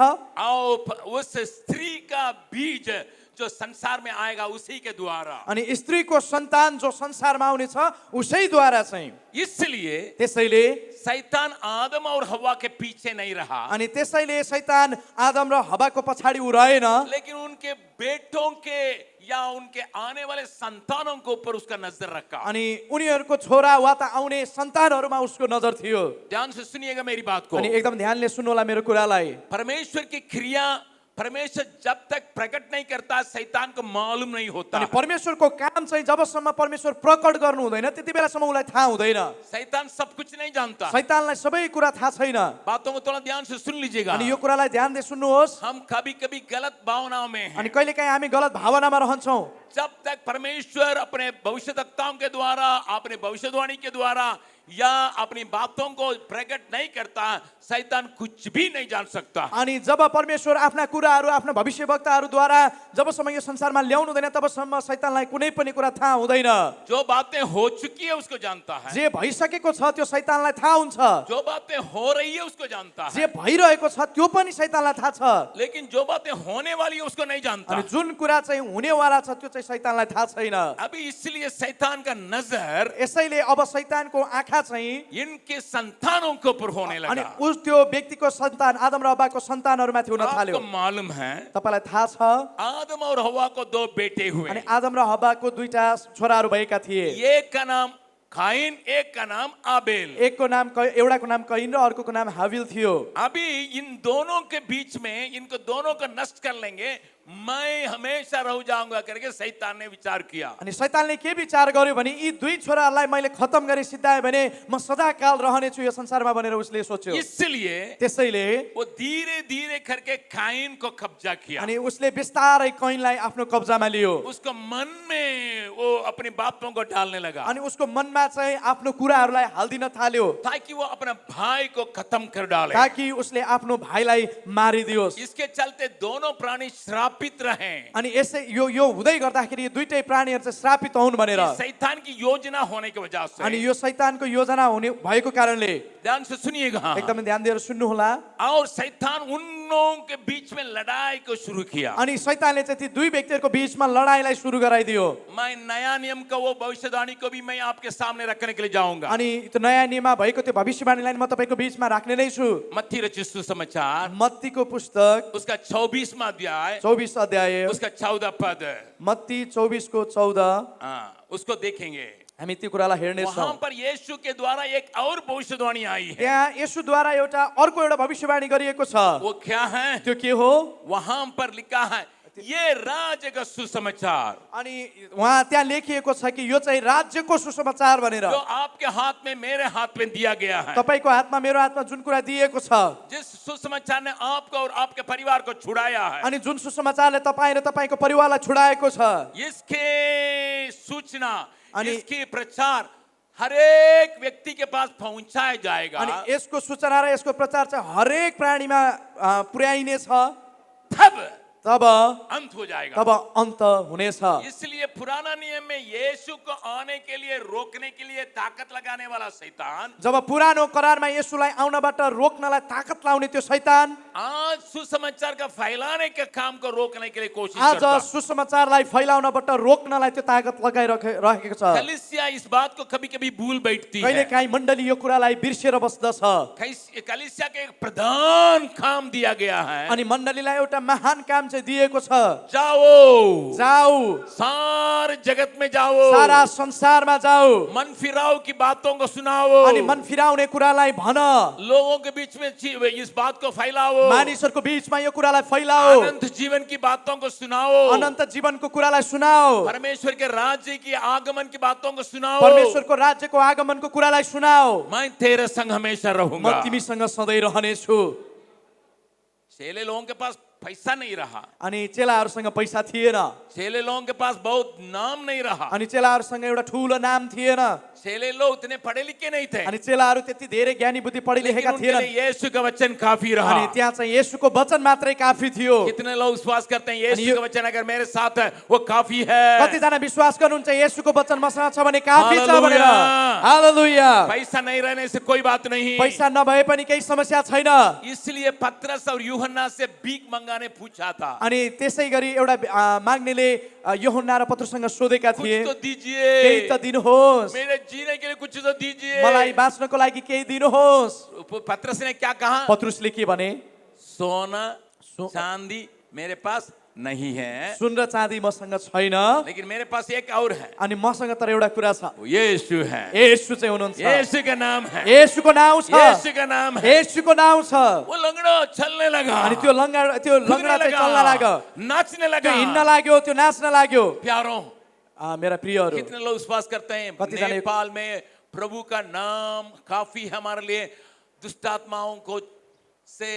उस स्त्री का बीज जो संसार में आएगा उसी के द्वारा। अनि स्त्रीको सन्तान जो संसारमा आउनेछ उसैद्वारा चाहिँ। इसलिए त्यसैले शैतान आदम और हवा के पीछे नहीं रहा। अनि त्यसैले शैतान आदम र हवाको पछाडि उ रहेन, लेकिन उनके बेटों के या उनके आने वाले संतानों के ऊपर उसका नजर रखा। अनि उनीहरूको छोरा वा त आउने सन्तानहरूमा उसको नजर थियो। ध्यान से सुनिएगा मेरी बात को। अनि एकदम ध्यानले सुन्नु होला मेरो कुरालाई। परमेश्वर की क्रिया परमेश्वर जब तक प्रकट नहीं करता शैतान को मालूम नहीं होता। अनि परमेश्वरको काम चाहिँ जबसम्म परमेश्वर प्रकट गर्नु हुँदैन त्यति बेलासम्म उलाई थाहा हुँदैन। शैतान सब कुछ नहीं जानता। शैतानलाई सबै कुरा थाहा छैन। बातों को थोड़ा ध्यान से सुन लीजिएगा। अनि यो कुरालाई ध्यानले सुन्नुहोस्। हम कभी-कभी गलत भावनाओं में हैं। अनि कहिलेकाहीँ हामी गलत भावनामा रहन्छौँ। जब तक परमेश्वर अपने भविष्यवक्ताओं के द्वारा, अपने भविष्यवाणी के द्वारा या अपनी बातों को प्रकट नहीं करता शैतान कुछ भी नहीं जान सकता। अनि जब परमेश्वर आफ्ना कुराहरू आफ्ना भविष्यवक्ताहरूद्वारा जबसम्म यो संसारमा ल्याउनु हुँदैन तबसम्म शैतानलाई कुनै पनि कुरा थाहा हुँदैन। जो बातें हो चुकी है उसको जानता है। जे भइसकेको छ त्यो शैतानलाई थाहा हुन्छ। जो बातें हो रही है उसको जानता है। जे भइरहेको छ त्यो पनि शैतानलाई थाहा छ। लेकिन जो बातें होने वाली है उसको नहीं जानता। अनि जुन कुरा चाहिँ हुनेवाला छ त्यो चाहिँ शैतानलाई थाहा छैन। अभी इसलिए शैतान का नजर यसैले अब शैतानको आँखा चाहिँ इनके संतानों के ऊपर होने अनि लगा। उस त्यो व्यक्तिको सन्तान आदम र हव्वाको सन्तानहरूमाथि हुन थाल्यो। आपको मालूम है तपाईलाई थाहा छ आदम और हवा को 2 बेटे हुए। अनि आदम र हव्वाको 2टा छोराहरू भएका थिए। एक का नाम काइन, एक का नाम आबेल। एकको नाम एउटाको नाम कैन र अर्कोको नाम हाबिल थियो। अभी इन दोनों के बीच में इनको दोनों को नष्ट कर लेंगे, मैं हमेशा रह जाऊंगा करके शैतान ने विचार किया। अनि शैतानले के विचार गर्यो भने यी 2 छोराहरूलाई मैले खतम गरी सिद्धाए भने म सदाकाल रहने छु यो संसारमा भनेर उसले सोच्यो। इसलिए त्यसैले वो धीरे-धीरे करके काइन को कब्जा किया। अनि उसले बिस्तारै कैनलाई आफ्नो कब्जामा लियो। उसको मन में वो अपनी बातों को डालने लगा। अनि उसको मनमा चाहिँ आफ्नो कुराहरूलाई हाल्दिन थाल्यो ताकि वो अपने भाई को खत्म कर डाले, ताकि उसले आफ्नो भाइलाई मारिदियोस्। इसके चलते दोनों प्राणी श्रापित रहे। अनि यसै यो हुँदै गर्दाखेरि यो 2टै प्राणीहरू चाहिँ श्रापित हुन् भनेर। शैतान की योजना होने की वजह से। अनि यो शैतानको योजना हुने भएको कारणले ध्यान से सुनिएगा। एकदमै ध्यान दिएर सुन्नु होला। और शैतान उन लोगों के बीच में लड़ाई को शुरू किया। अनि शैतानले चाहिँ ती 2 व्यक्तिहरूको बीचमा लडाईलाई सुरु गराइदियो। मैं नया नियम का वो भविष्यवाणी को भी मैं आपके सामने रखने के लिए जाऊंगा। अनि त्यो नयाँ नियममा भएको त्यो भविष्यवाणीलाई म तपाईको बीचमा राख्ने नै छु। मत्ती रचित सुसमाचार मत्तीको पुस्तक उसका 24वां अध्याय 24 अध्याय उसका 14 पद। मत्ती 24 को 14 उसको देखेंगे। हामी त्यो कुरालाई हेर्ने वहां छौं। पर यीशु के द्वारा एक और भविष्यवाणी आई है। त्यहाँ येशूद्वारा अर्को एउटा भविष्यवाणी गरिएको छ। वो क्या है? त्यो के हो? वहां पर लिखा है ये राज्य का सुसमाचार। अनि वहाँ त्यहाँ लेखिएको छ कि यो चाहिँ राज्यको सुसमाचार भनेर। जो आपके हाथ में मेरे हाथ में दिया गया है। तपाईको हातमा मेरो हातमा जुन कुरा दिएको छ, जिस सुसमाचार ने आपको और आपके परिवार को छुड़ाया है, अनि जुन सुसमाचारले तपाईं र तपाईको परिवारलाई छुडाएको छ, इसके सूचना अनि इसकी प्रचार हर एक व्यक्ति के पास पहुंचाया जाएगा। अनि यसको सूचना र यसको प्रचार चाहिँ हरेक प्राणीमा पुर्याइने छ। तब अंत हो जाएगा। तब अन्त हुनेछ। इसलिए पुराना नियम में यीशु को आने के लिए रोकने के लिए ताकत लगाने वाला शैतान जब पुरानो करारमा येशूलाई आउनबाट रोक्नलाई ताकत लाउने त्यो शैतान आज सुसमाचार का फैलाने के काम को रोकने के लिए कोशिश आज करता है। सुसमाचारलाई फैलाउनबाट रोक्नलाई त्यो ताकत लगाइरहेको छ। कलीसिया इस बात को कभी कभी भूल बैठती है। कहिलेकाहीँ मण्डली यो कुरालाई बिर्सेर बस्दछ कलीसिया के एक प्रधान काम दिया गया है, अनि मण्डलीलाई एउटा महान काम चाहिँ दिएको छ। जाओ जाऊ, सारे जगत में जाओ, सारा संसारमा जाऊ मन फिराओ की बातों को सुनाओ, अनि मन फिराउने कुरालाई भन, लोगों के बीच में इस बात को फैलाओ, मानिसहरूको बीचमा यो कुरालाई फैलाओ, अनंत जीवन की बातों को सुनाओ, अनन्त जीवनको कुरालाई सुनाओ, परमेश्वर के राज्य की आगमन की बातों को सुनाओ। परमेश्वरको राज्यको आगमनको कुरालाई सुनाओ। मैं तेरे संग हमेशा म रहूंगा। तिमीसँग सधैँ रहनेछु। चेले लोगों के पास पैसा नहीं रहा, अनि चेलाहरूसँग पैसा थिएन, चेले लोगों के पास बहुत नाम नहीं रहा, अनि चेलाहरूसँग एउटा ठुलो नाम थिएन, चेले लोग उतने पढ़े लिखे नहीं थे, अनि चेलाहरू त्यति धेरै ज्ञानी बुद्धि पढी लेकिन लेखेका उनके थिएनन्। लिए यीशु का वचन काफी रहा। अनि त्यहाँ चाहिँ येशूको वचन मात्रै काफी थियो। कितने लोग विश्वास करते हैं अनि यीशु यो- का वचन अगर मेरे साथ है वो काफी है। कतिजना विश्वास गर्नुहुन्छ येशूको वचन मसँग छ भने काफी छ हालेलुया। भनेर। हालेलुया। पैसा नहीं रहने से कोई बात नहीं। पैसा नभए पनि केही समस्या छैन। इसलिए पतरस और यूहन्ना से भीख मंगाने पूछा था, अनि त्यसै गरी एउटा माग्नेले यूहन्ना र पत्रुससँग सोधेका कुछ थिए, तो केही दीजिए, त दिनुहोस्, मेरे जीने के लिए कुछ तो दीजिए। मलाई बाँच्नको लागि केही दिनुहोस्। पतरस ने क्या कहा? पत्रुसले के भने, सोना चांदी मेरे पास नहीं है, सुन र चाँदी मसँग छैन, लेकिन मेरे पास एक और है, अनि मसँग तर एउटा कुरा छ, वो यीशु है। येशू चाहिँ हुनुहुन्छ। यीशु का नाम है, येशूको नाउँ छ, यीशु का नाम है। येशूको नाउँ छ। वो लंगड़ा चलने लगा, अनि त्यो लङ्गडा चाहिँ चल्न लाग्यो, नाचने त्यो लगा। हिँड्न लाग्यो, त्यो नाच्न लाग्यो। प्यारों, मेरा प्रियहरू, कितने लोग विश्वास करते हैं कतिजना- नेपाल में प्रभु का नाम काफी है हमारे लिए दुष्ट आत्माओं को से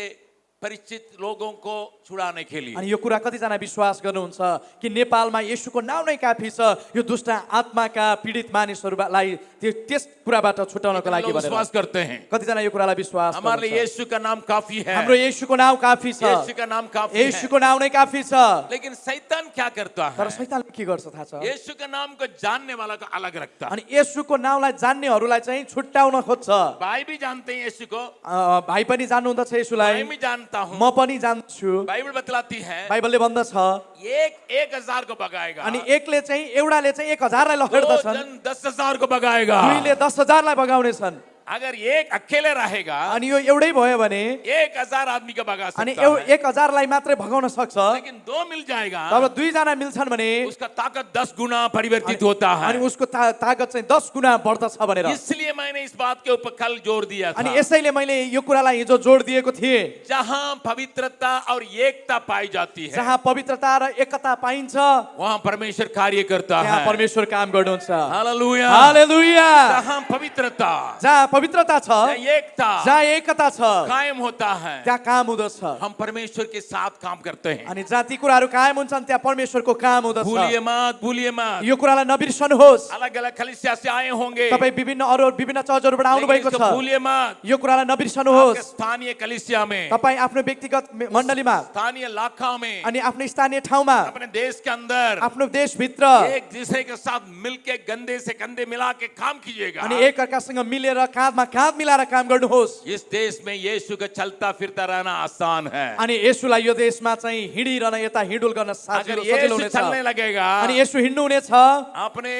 परिचित लोगों को छुड़ाने के लिए। अनि यो कुरा कतिजना विश्वास गर्नुहुन्छ कि नेपालमा येशूको नाउँ नै काफी छ यो दुष्ट आत्माका पीडित मानिसहरूलाई त्यस कुराबाट छुटाउनको कितने लागि लोग भनेर। विश्वास करते हैं कतिजना यो कुरालाई विश्वास हमारे लिए गर्नुहुन्छ? यीशु का नाम काफी है, हाम्रो येशूको नाउँ काफी छ, यीशु का नाम काफी है। येशूको नाउँ नै काफी छ। लेकिन शैतान क्या करता तर है? शैतानले के गर्छ थाहा छ? यीशु का नाम को जानने वाला को अलग रखता है। अनि येशूको नाउँलाई जान्नेहरूलाई चाहिँ छुट्याउन खोज्छ। भाई भी जानते हैं यीशु को, भाइ पनि जान्नुहुँदछ येशूलाई, मैं भी जानता हूँ। म पनि जान्छु। बाइबल बतलाती है बाइबलले भन्दछ एक 1000 को भगाएगा, अनि एकले चाहिँ एउटाले चाहिँ 1000लाई दो लखेड्दछन्, जन 10,000 को भगाएगा। दुईले 10,000लाई भगाउनेछन्। अगर एक अकेले रहेगा अनि यो एउटै भयो भने 1000 आदमी का भगा अनि सकता है, 1000लाई मात्रै भगाउन सक्छ। लेकिन दो मिल जाएगा तब दुईजना मिल्छन् भने उसका ताकत 10 गुना परिवर्तित होता है। अनि उसको ताकत चाहिँ 10 गुणा बढ्दछ भनेर। इसलिए मैंने इस बात के ऊपर कल जोर दिया अनि था, यसैले मैले यो कुरालाई हिजो जोड दिएको थिएँ, जहां पवित्रता और एकता पाई जाती है जहाँ पवित्रता र एकता पाइन्छ वहां परमेश्वर कार्य करता त्यहाँ है। परमेश्वर काम गर्नुहुन्छ। हालेलुया। हालेलुया। जहां पवित्रता, जहाँ पवित्रता छ, जहां एकता जहाँ एकता छ, कायम होता है, त्यहाँ काम हुँदछ। हम परमेश्वर के साथ काम करते हैं। अनि जहाँ ती कुराहरू कायम हुन्छन् त्यहाँ परमेश्वरको काम हुँदछ। भूलिए मत। यो कुरालाई नबिर्सनुहोस्। अलग अलग कलीसिया से आए होंगे, तपाईँ विभिन्न चर्चहरूबाट आउनु लेकिन भएको इसको छ, भूलिए मत। यो कुरालाई आपके नबिर्सनुहोस्। स्थानीय कलीसिया में, तपाईँ आफ्नो व्यक्तिगत मण्डलीमा स्थानीय इलाका में, अनि आफ्नो स्थानीय ठाउँमा, अपने देश के अंदर आफ्नो देशभित्र एक दूसरे के साथ मिलके कंधे से कंधे मिला के काम कीजिएगा। अनि एकअर्कासँग मिलेर काँधमा काँध मिलाएर काम गर्नुहोस्। इस देश में यीशु का चलता फिरता रहना आसान है। अनि येशूलाई यो देशमा चाहिँ हिँडिरहन यता हिँडुल गर्न अगर सजिलो यीशु हुनेछ। चलने लगेगा अनि येशू हिँड्नु हुनेछ, अपने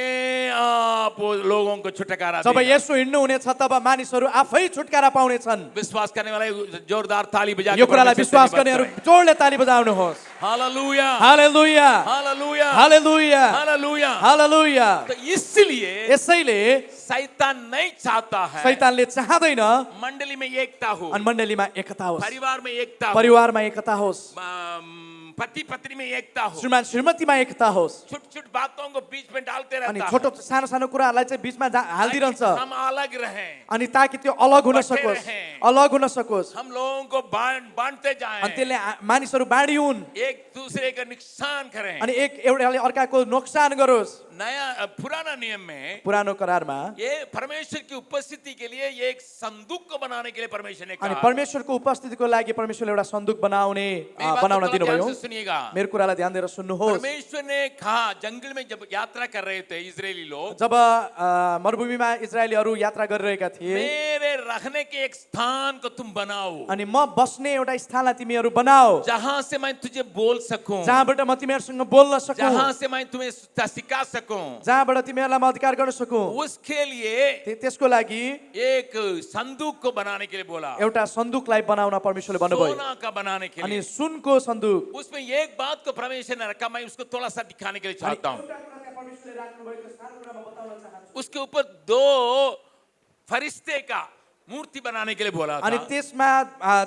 आप वो लोगों को छुटकारा जब देगा। येशू हिँड्नु हुनेछ तब मानिसहरू आफै छुटकारा पाउनेछन्। विश्वास करने वाले जोरदार ताली बजा यो कुरालाई विश्वास गर्नेहरू जोडले ताली बजाउनुहोस्। हालेलुया, हालेलुया, हालेलुया, हालेलुया, हालेलुया। हालेलुया। तो इसलिए यसैले शैतान नहीं चाहता है शैतानले चाहदैन मंडली में एकता हो, अनि मण्डलीमा एकता होस्, परिवार में एकता हो, परिवारमा एकता होस्, पति पत्नी में एकता हो। श्रीमान श्रीमतीमा एकता होस्। छोट छोट बातों को बीच में डालते अनि रहता छोटो है सानो सानो कुराहरूलाई चाहिँ बिचमा हालिदिरहन्छ हम अलग रहें, अनि ताकि त्यो अलग हुन बटे सकोस्, रहें। अलग हुन सकोस्। हम लोगों को बांटते जाएं, अनि त्यसले मानिसहरू बाँडिउन् एक दूसरे का नुकसान करें। अनि एउटाले अर्काको नोक्सान गरोस्। नया पुराना नियम में पुरानो करारमा ये परमेश्वर की उपस्थिति के लिए ये एक संदूक को बनाने के लिए परमेश्वर ने अनि कहा। परमेश्वरको उपस्थितिको लागि परमेश्वरले एउटा सन्दुक बनाउन मेरी बात को दिनुभयो। थोड़ा ध्यान से सुनिएगा मेरो कुरालाई ध्यान दिएर सुन्नुहोस्। परमेश्वर ने कहा जंगल में जब यात्रा कर रहे थे इजरायली लोग जब मरुभूमिमा इजरायलीहरू यात्रा गरिरहेका थिए मेरे रहने के एक स्थान को तुम बनाओ अनि म बस्ने एउटा स्थानलाई तिमीहरू बनाओ जहां से मैं तुझे बोल सकूं जहाँबाट म तिमीहरूसँग बोल्न सकूं जहां से मैं तुम्हें सिखा सकूं जहाँबाट तिमीहरूलाई म अधिकार गर्न सकूं उसके लिए त्यसको लागि एक संदूक को बनाने के लिए बोला एउटा सन्दुकलाई बनाउन परमेश्वरले भन्नुभयो सोना का बनाने के अनि लिए सुनको सन्दुक उसमें एक बात को परमेश्वर ने रखा मैं उसको थोड़ा सा दिखाने के लिए चाहता हूं उसके ऊपर दो फरिश्ते का मूर्ति बनाने के लिए बोला अनि था त्यसमा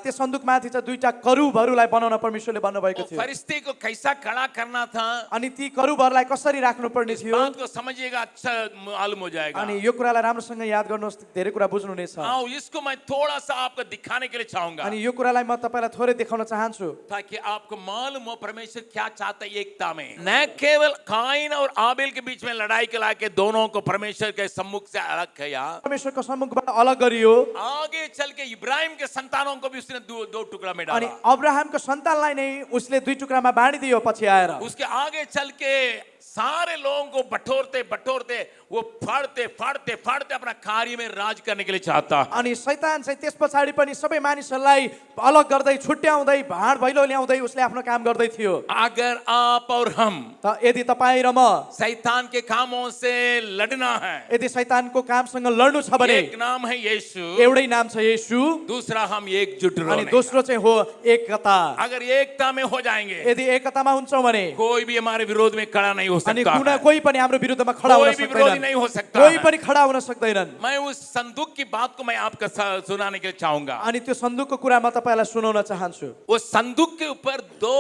त्यस सन्दुकमाथि चाहिँ दुईटा करूबहरूलाई बनाउन परमेश्वरले भन्नुभएको वो थियो फरिश्ते को कैसा खड़ा करना था अनि ती करूबहरूलाई कसरी राख्नु पर्ने थियो बात को समझिएगा अच्छा मालूम हो जाएगा अनि यो कुरालाई राम्रोसँग याद गर्नुहोस् धेरै कुरा बुझ्नुहुनेछ हाँ इसको मैं थोड़ा सा आपको दिखाने के लिए चाहूंगा अनि यो कुरालाई म तपाईलाई थोरै देखाउन चाहन्छु ताकि आपको मालूम हो परमेश्वर क्या चाहता है एकता में न केवल काइन और आबेल के बीच में लड़ाई के लाके दोनों को परमेश्वर के सम्मुख से अलग किया परमेश्वरको सम्मुखबाट अलग गरियो आगे चल के इब्राहिम के संतानों को भी उसने दो टुकड़ा में अनि डाला अब्राहमको सन्तानलाई नै उसले दुई टुक्रामा बाँडिदियो पछि आएर उसके आगे चल के सारे लोगों को बटोरते बटोरते वो फाड़ते फाड़ते फाड़ते अपना कार्य में राज करने के लिए चाहता है अनि शैतान चाहिँ त्यस पछाडि पनि सबै मानिसहरूलाई अलग गर्दै छुट्याउँदै भाँड भैलो ल्याउँदै उसले आफ्नो काम गर्दै थियो अगर आप और हम त यदि तपाईँ र म शैतान के कामों से लड़ना है यदि शैतानको कामसँग लड्नु छ भने एक नाम है यीशु एउटै नाम छ येशू दूसरा हम एकजुट अनि रहने दोस्रो चाहिँ हो एकता अगर एकता में हो जाएंगे यदि एकतामा हुन्छौँ भने कोई भी हमारे विरोध में खड़ा नहीं हो अनि सकता है। कोही पनि हाम्रो विरुद्धमा खडा हुन कोई भी विरोधी सक्दैनन् नहीं हो सकता कोही है। पनि खडा हुन सक्दैनन् मैं उस संदूक की बात को मैं आपको सुनाने के लिए चाहूंगा अनि त्यो सन्दुकको कुरा म तपाईलाई सुनाउन चाहन्छु उस संदूक के ऊपर दो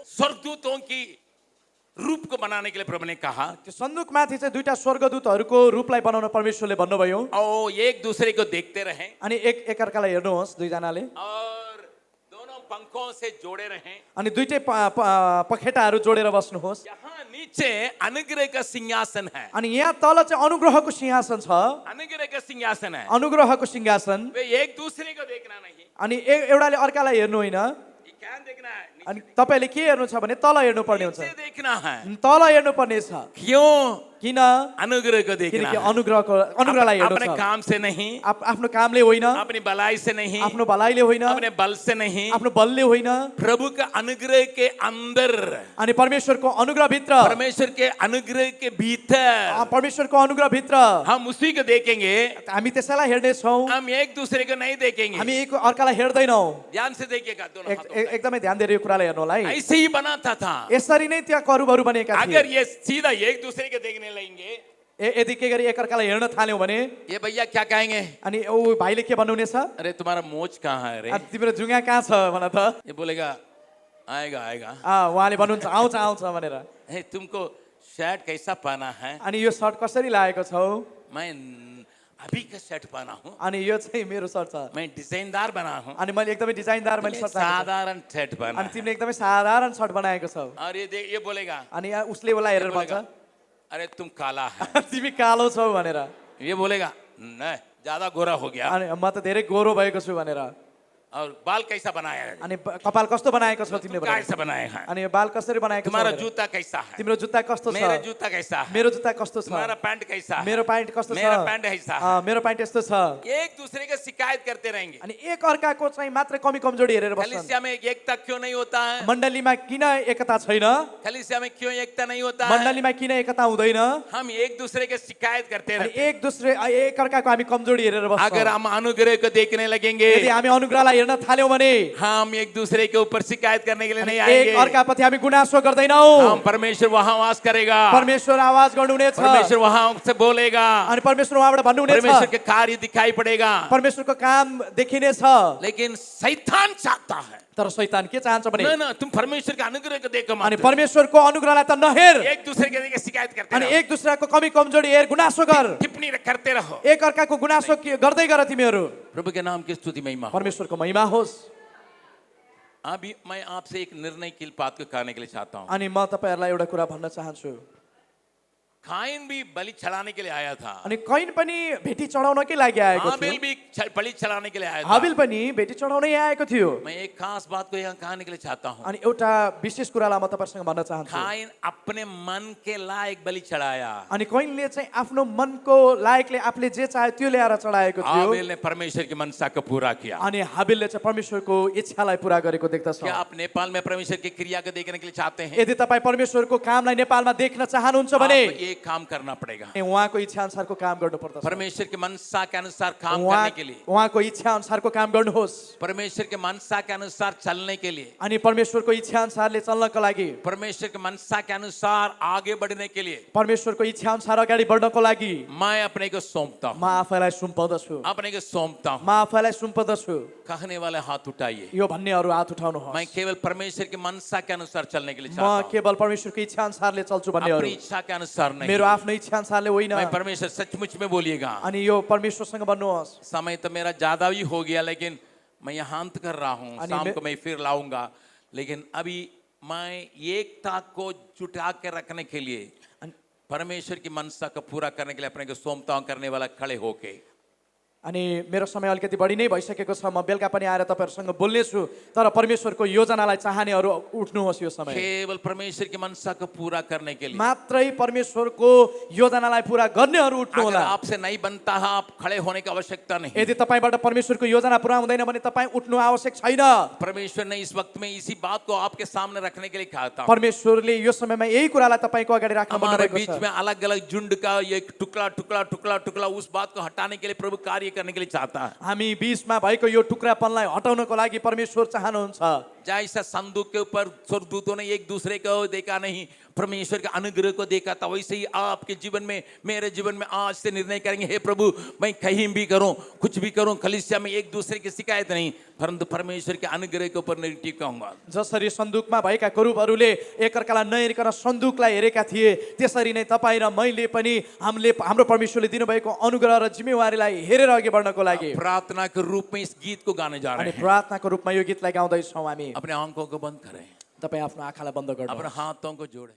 स्वर्गदूतों की रूप को बनाने के लिए प्रभु ने कहा त्यो सन्दुकमाथि चाहिँ दुईटा स्वर्गदूतहरूको रूपलाई बनाउन परमेश्वरले भन्नुभयो और एक दूसरे को देखते रहे अनि एकअर्कालाई हेर्नुहोस् दुईजनाले और दोनों पंखों से जोड़े रहे अनि दुईटै पखेटाहरू जोडेर बस्नुहोस् यहाँ नीचे अनुग्रह का सिंहासन है अनि यहाँ तल चाहिँ अनुग्रहको सिंहासन छ अनुग्रह का सिंहासन है अनुग्रहको सिंहासन वे एक दूसरे को देखना नहीं अनि एउटाले अर्कालाई हेर्नु होइन ये क्या देखना है अनि तपाईले के हेर्नु छ भने तल हेर्नु पर्ने हुन्छ नीचे देखना है तल हेर्नु पर्ने छ क्यों किन अनुग्रह को देखना किनकि है अनुग्रहलाई हेर्नु अपने छ काम से नहीं आफ्नो कामले होइन अपनी भलाई से नहीं आफ्नो भलाइले होइन अपने बल से नहीं आफ्नो बलले होइन प्रभु का अनुग्रह के अंदर अनि परमेश्वरको अनुग्रह भित्र परमेश्वर के अनुग्रह के भीतर परमेश्वरको अनुग्रह भित्र हम उसी को देखेंगे हामी त्यसैलाई हेर्ने छौं हम एक दूसरे को नहीं देखेंगे हामी एक अर्कालाई हेर्दैनौ ध्यान से देखिएगा दोनों हाथों पे। एकदमै ध्यान दिएर यो कुरालाई हेर्नु होला है ऐसे ही बनाता था यसरी नै त्यहाँ करूबहरू बनेका थिए अगर ये सीधा एक दूसरे को देखने लगेंगे यदि के गरी एकअर्कालाई हेर्न थाल्यौ भने ये भैया क्या कहेंगे अनि ओ भाइले के भन्नुहुनेछ अरे तुम्हारा मोच कहाँ है रे अनि तिम्रो जुङ्गा कहाँ छ भन त ये बोलेगा आएगा आएगा उहाँले भन्नुहुन्छ आउँछ आउँछ भनेर हे तुमको शर्ट कैसा पहना है अनि यो सर्ट कसरी लागेको छौ मैं अभी का शर्ट पहना हूँ अनि यो चाहिँ मेरो सर्ट छ मैं डिजाइनदार बना हूँ अनि मैले एकदमै डिजाइनदार मैले सर्ट लगाएको साधारण शर्ट छु। पहना अनि तिमीले एकदमै साधारण सर्ट बनाएको छौ और ये बोलेगा अनि उसले उसलाई हेरेर भन्छ बोलेगा अरे तुम काला है तिमी कालो छौ भनेर ये बोलेगा नहीं ज्यादा गोरा हो गया अनि म त धेरै गोरो भएको छु भनेर और बाल कैसा बनाया है अनि कपाल कस्तो बनाएको छ तिमीले भनेर कैसा बनाया है अनि यो बाल कसरी बनाएको छ तुम्हारा भनेर। जूता कैसा है तिम्रो जुत्ता कस्तो मेरा छ जूता कैसा है मेरो जुत्ता कस्तो छ तुम्हारा पैंट कैसा है मेरो प्यान्ट कस्तो छ मेरा पैंट ऐसा है मेरो प्यान्ट यस्तो छ एक दूसरे का शिकायत करते रहेंगे अनि एक अर्काको चाहिँ मात्र कमी कमजोरी हेरेर बस्छन् कलीसिया में एकता क्यों नहीं होता है मण्डलीमा किन एकता छैन कलीसिया में क्यों एकता नहीं होता है मण्डलीमा किन एकता हुँदैन हम एक दूसरे के शिकायत करते अनि रहते एक अर्काको हामी कमजोरी हेरेर अगर बस्छौं हम अनुग्रह को देखने लगेंगे यदि हामी अनुग्रहलाई हेर्न थाल्यौं भने हम एक दूसरे के ऊपर शिकायत करने के लिए नहीं एक आएंगे अर्काप्रति हामी गुनासो गर्दैनौं हम परमेश्वर वहां वास करेगा परमेश्वर आवाज गर्नुहुनेछ परमेश्वर वहां से बोलेगा अनि परमेश्वर उहाँबाट भन्नुहुनेछ परमेश्वर के कार्य दिखाई पड़ेगा परमेश्वरको काम देखिनेछ लेकिन शैतान चाहता है तर शैतान के चाहन्छ भने ना तुम परमेश्वर के अनुग्रह को देखो अनि मत परमेश्वरको अनुग्रहलाई त नहेर एक दूसरे के देख शिकायत करते अनि रहो एक दुसराको कमी कमजोरी हेर गुनासो गर टिप्पणी करते रहो एक अर्काको गुनासो गर्दै गर तिमीहरू प्रभु के नाम की स्तुति महिमा हो। परमेश्वरको महिमा होस् अभी मैं आपसे एक निर्णय की बात को कहने के लिए चाहता हूँ अनि म तपाईहरुलाई एउटा कुरा भन्न चाहन्छु काइन भी बलि चढ़ाने के लिए आया था, अनि कैन पनि भेटी चढाउनकै लागि आएको थियो। हाबिल भी बलि चढ़ाने के लिए आया था। हाबिल पनि भेटी चढाउनै आएको थियो। मैं एक खास बात को यहाँ कहने के लिए चाहता हूँ। अनि एउटा विशेष कुरालाई म तपाईहरुसँग भन्न चाहन्छु। काइन अपने मन के लायक बलि चढ़ाया, अनि कैनले चाहिँ आफ्नो मनको लायकले आफूले जे चाह्यो त्यो ल्याएर चढाएको थियो। हाबिल ने परमेश्वर की मनसा को पूरा किया। अनि हाबिलले चाहिँ परमेश्वरको इच्छालाई पूरा गरेको देख्दछौँ। क्या आप नेपाल में परमेश्वर की क्रिया को देखने के लिए चाहते हैं? यदि तपाईँ परमेश्वरको कामलाई नेपालमा देख्न चाहनुहुन्छ आप भने ये काम करना पड़ेगा। उहाँको इच्छा अनुसारको काम गर्नुपर्दछ। परमेश्वर की मनसा के अनुसार काम करने के लिए, उहाँको इच्छा अनुसारको काम गर्नुहोस्। परमेश्वर के मनसा के अनुसार चलने के लिए, अनि परमेश्वरको इच्छा अनुसारले चल्नको लागि, परमेश्वर के मनसा के अनुसार आगे बढ़ने के लिए परमेश्वरको इच्छा अनुसार अगाडि बढ्नको लागि मैं अपने को सौंपता हूँ, म आफैलाई सुम्पदछु। अपने को सौंपता हूँ। म आफैलाई सुम्पदछु। कहने वाले हाथ उठाइए। यो भन्नेहरू हात उठाउनुहोस्। मैं केवल परमेश्वर की मनसा के अनुसार चलने के लिए म चाहता हूँ, केवल परमेश्वरको इच्छा अनुसारले चल्छु भन्नेहरू, अपनी इच्छा के अनुसार नहीं। मेरो आफ्नो इच्छा अनुसारले होइन। मैं परमेश्वर सचमुच में बोलिएगा। अनि यो परमेश्वरसँग भन्नुहोस्। समय तो मेरा ज्यादा भी हो गया, लेकिन मैं यहाँ अंत कर रहा हूँ। अनि शाम को मैं फिर लाऊंगा, लेकिन अभी मैं एकता को जुटा के रखने के लिए, परमेश्वर की मनसा को पूरा करने के लिए अपने को सौंपता हूँ। करने वाला खड़े होके। अनि मेरो समय अलिकति बढी नै भइसकेको छ। म बेलुका पनि आएर तपाईहरुसँग बोल्नेछु, तर परमेश्वरको योजनालाई चाहनेहरू उठ्नुहोस् यो समय। केवल परमेश्वर की मनसा को पूरा करने के लिए मात्रै परमेश्वरको योजनालाई पूरा गर्नेहरू उठ्नु अगर होला। आपसे नहीं बनता है, आप खड़े होने की आवश्यकता नहीं। यदि तपाईबाट परमेश्वरको योजना पूरा हुँदैन भने तपाईँ उठ्नु आवश्यक छैन। परमेश्वर ने इस वक्त में इसी बात को आपके सामने रखने के लिए कहा था। परमेश्वरले यो समयमा यही कुरालाई तपाईको अगाडि राख्न हमारे भन्नुभएको बीच छ। में अलग अलग झुंड का ये टुकड़ा टुकड़ा टुकड़ा टुकड़ा उस बात को हटाने के लिए प्रभु कार्य करने के लिए चाहता है। हामी बीचमा भएको यो टुक्रापनलाई हटाउनको लागि परमेश्वर चाहनुहुन्छ। जैसा संदूक के ऊपर स्वर्गदूतों ने एक दूसरे को देखा नहीं, परमेश्वर के अनुग्रह को देखा था, वैसे ही आपके जीवन में, मेरे जीवन में आज से निर्णय करेंगे, हे प्रभु मैं कहीं भी करूं, कुछ भी करूं, कलीसिया में एक दूसरे की शिकायत नहीं, परंतु परमेश्वर के अनुग्रह के ऊपर निर्णय टिकाऊंगा। जसरी सन्दुकमा भएका करूबहरूले एकअर्कालाई नहेरिकन सन्दुकलाई हेरेका थिए, त्यसरी नै तपाईँ र मैले पनि हाम्रो परमेश्वरले दिनुभएको अनुग्रह र जिम्मेवारीलाई हेरेर अघि बढ्नको लागि प्रार्थना के रूप में इस गीत को गाने जा रहे अनि हैं। प्रार्थनाको रूपमा यो गीतलाई गाउँदैछौँ हामी। अपने आंखों को बंद करें, तपाईँ आफ्नो आँखालाई बन्द गर्नुहोस्। अपने हाथों को जोड़ें।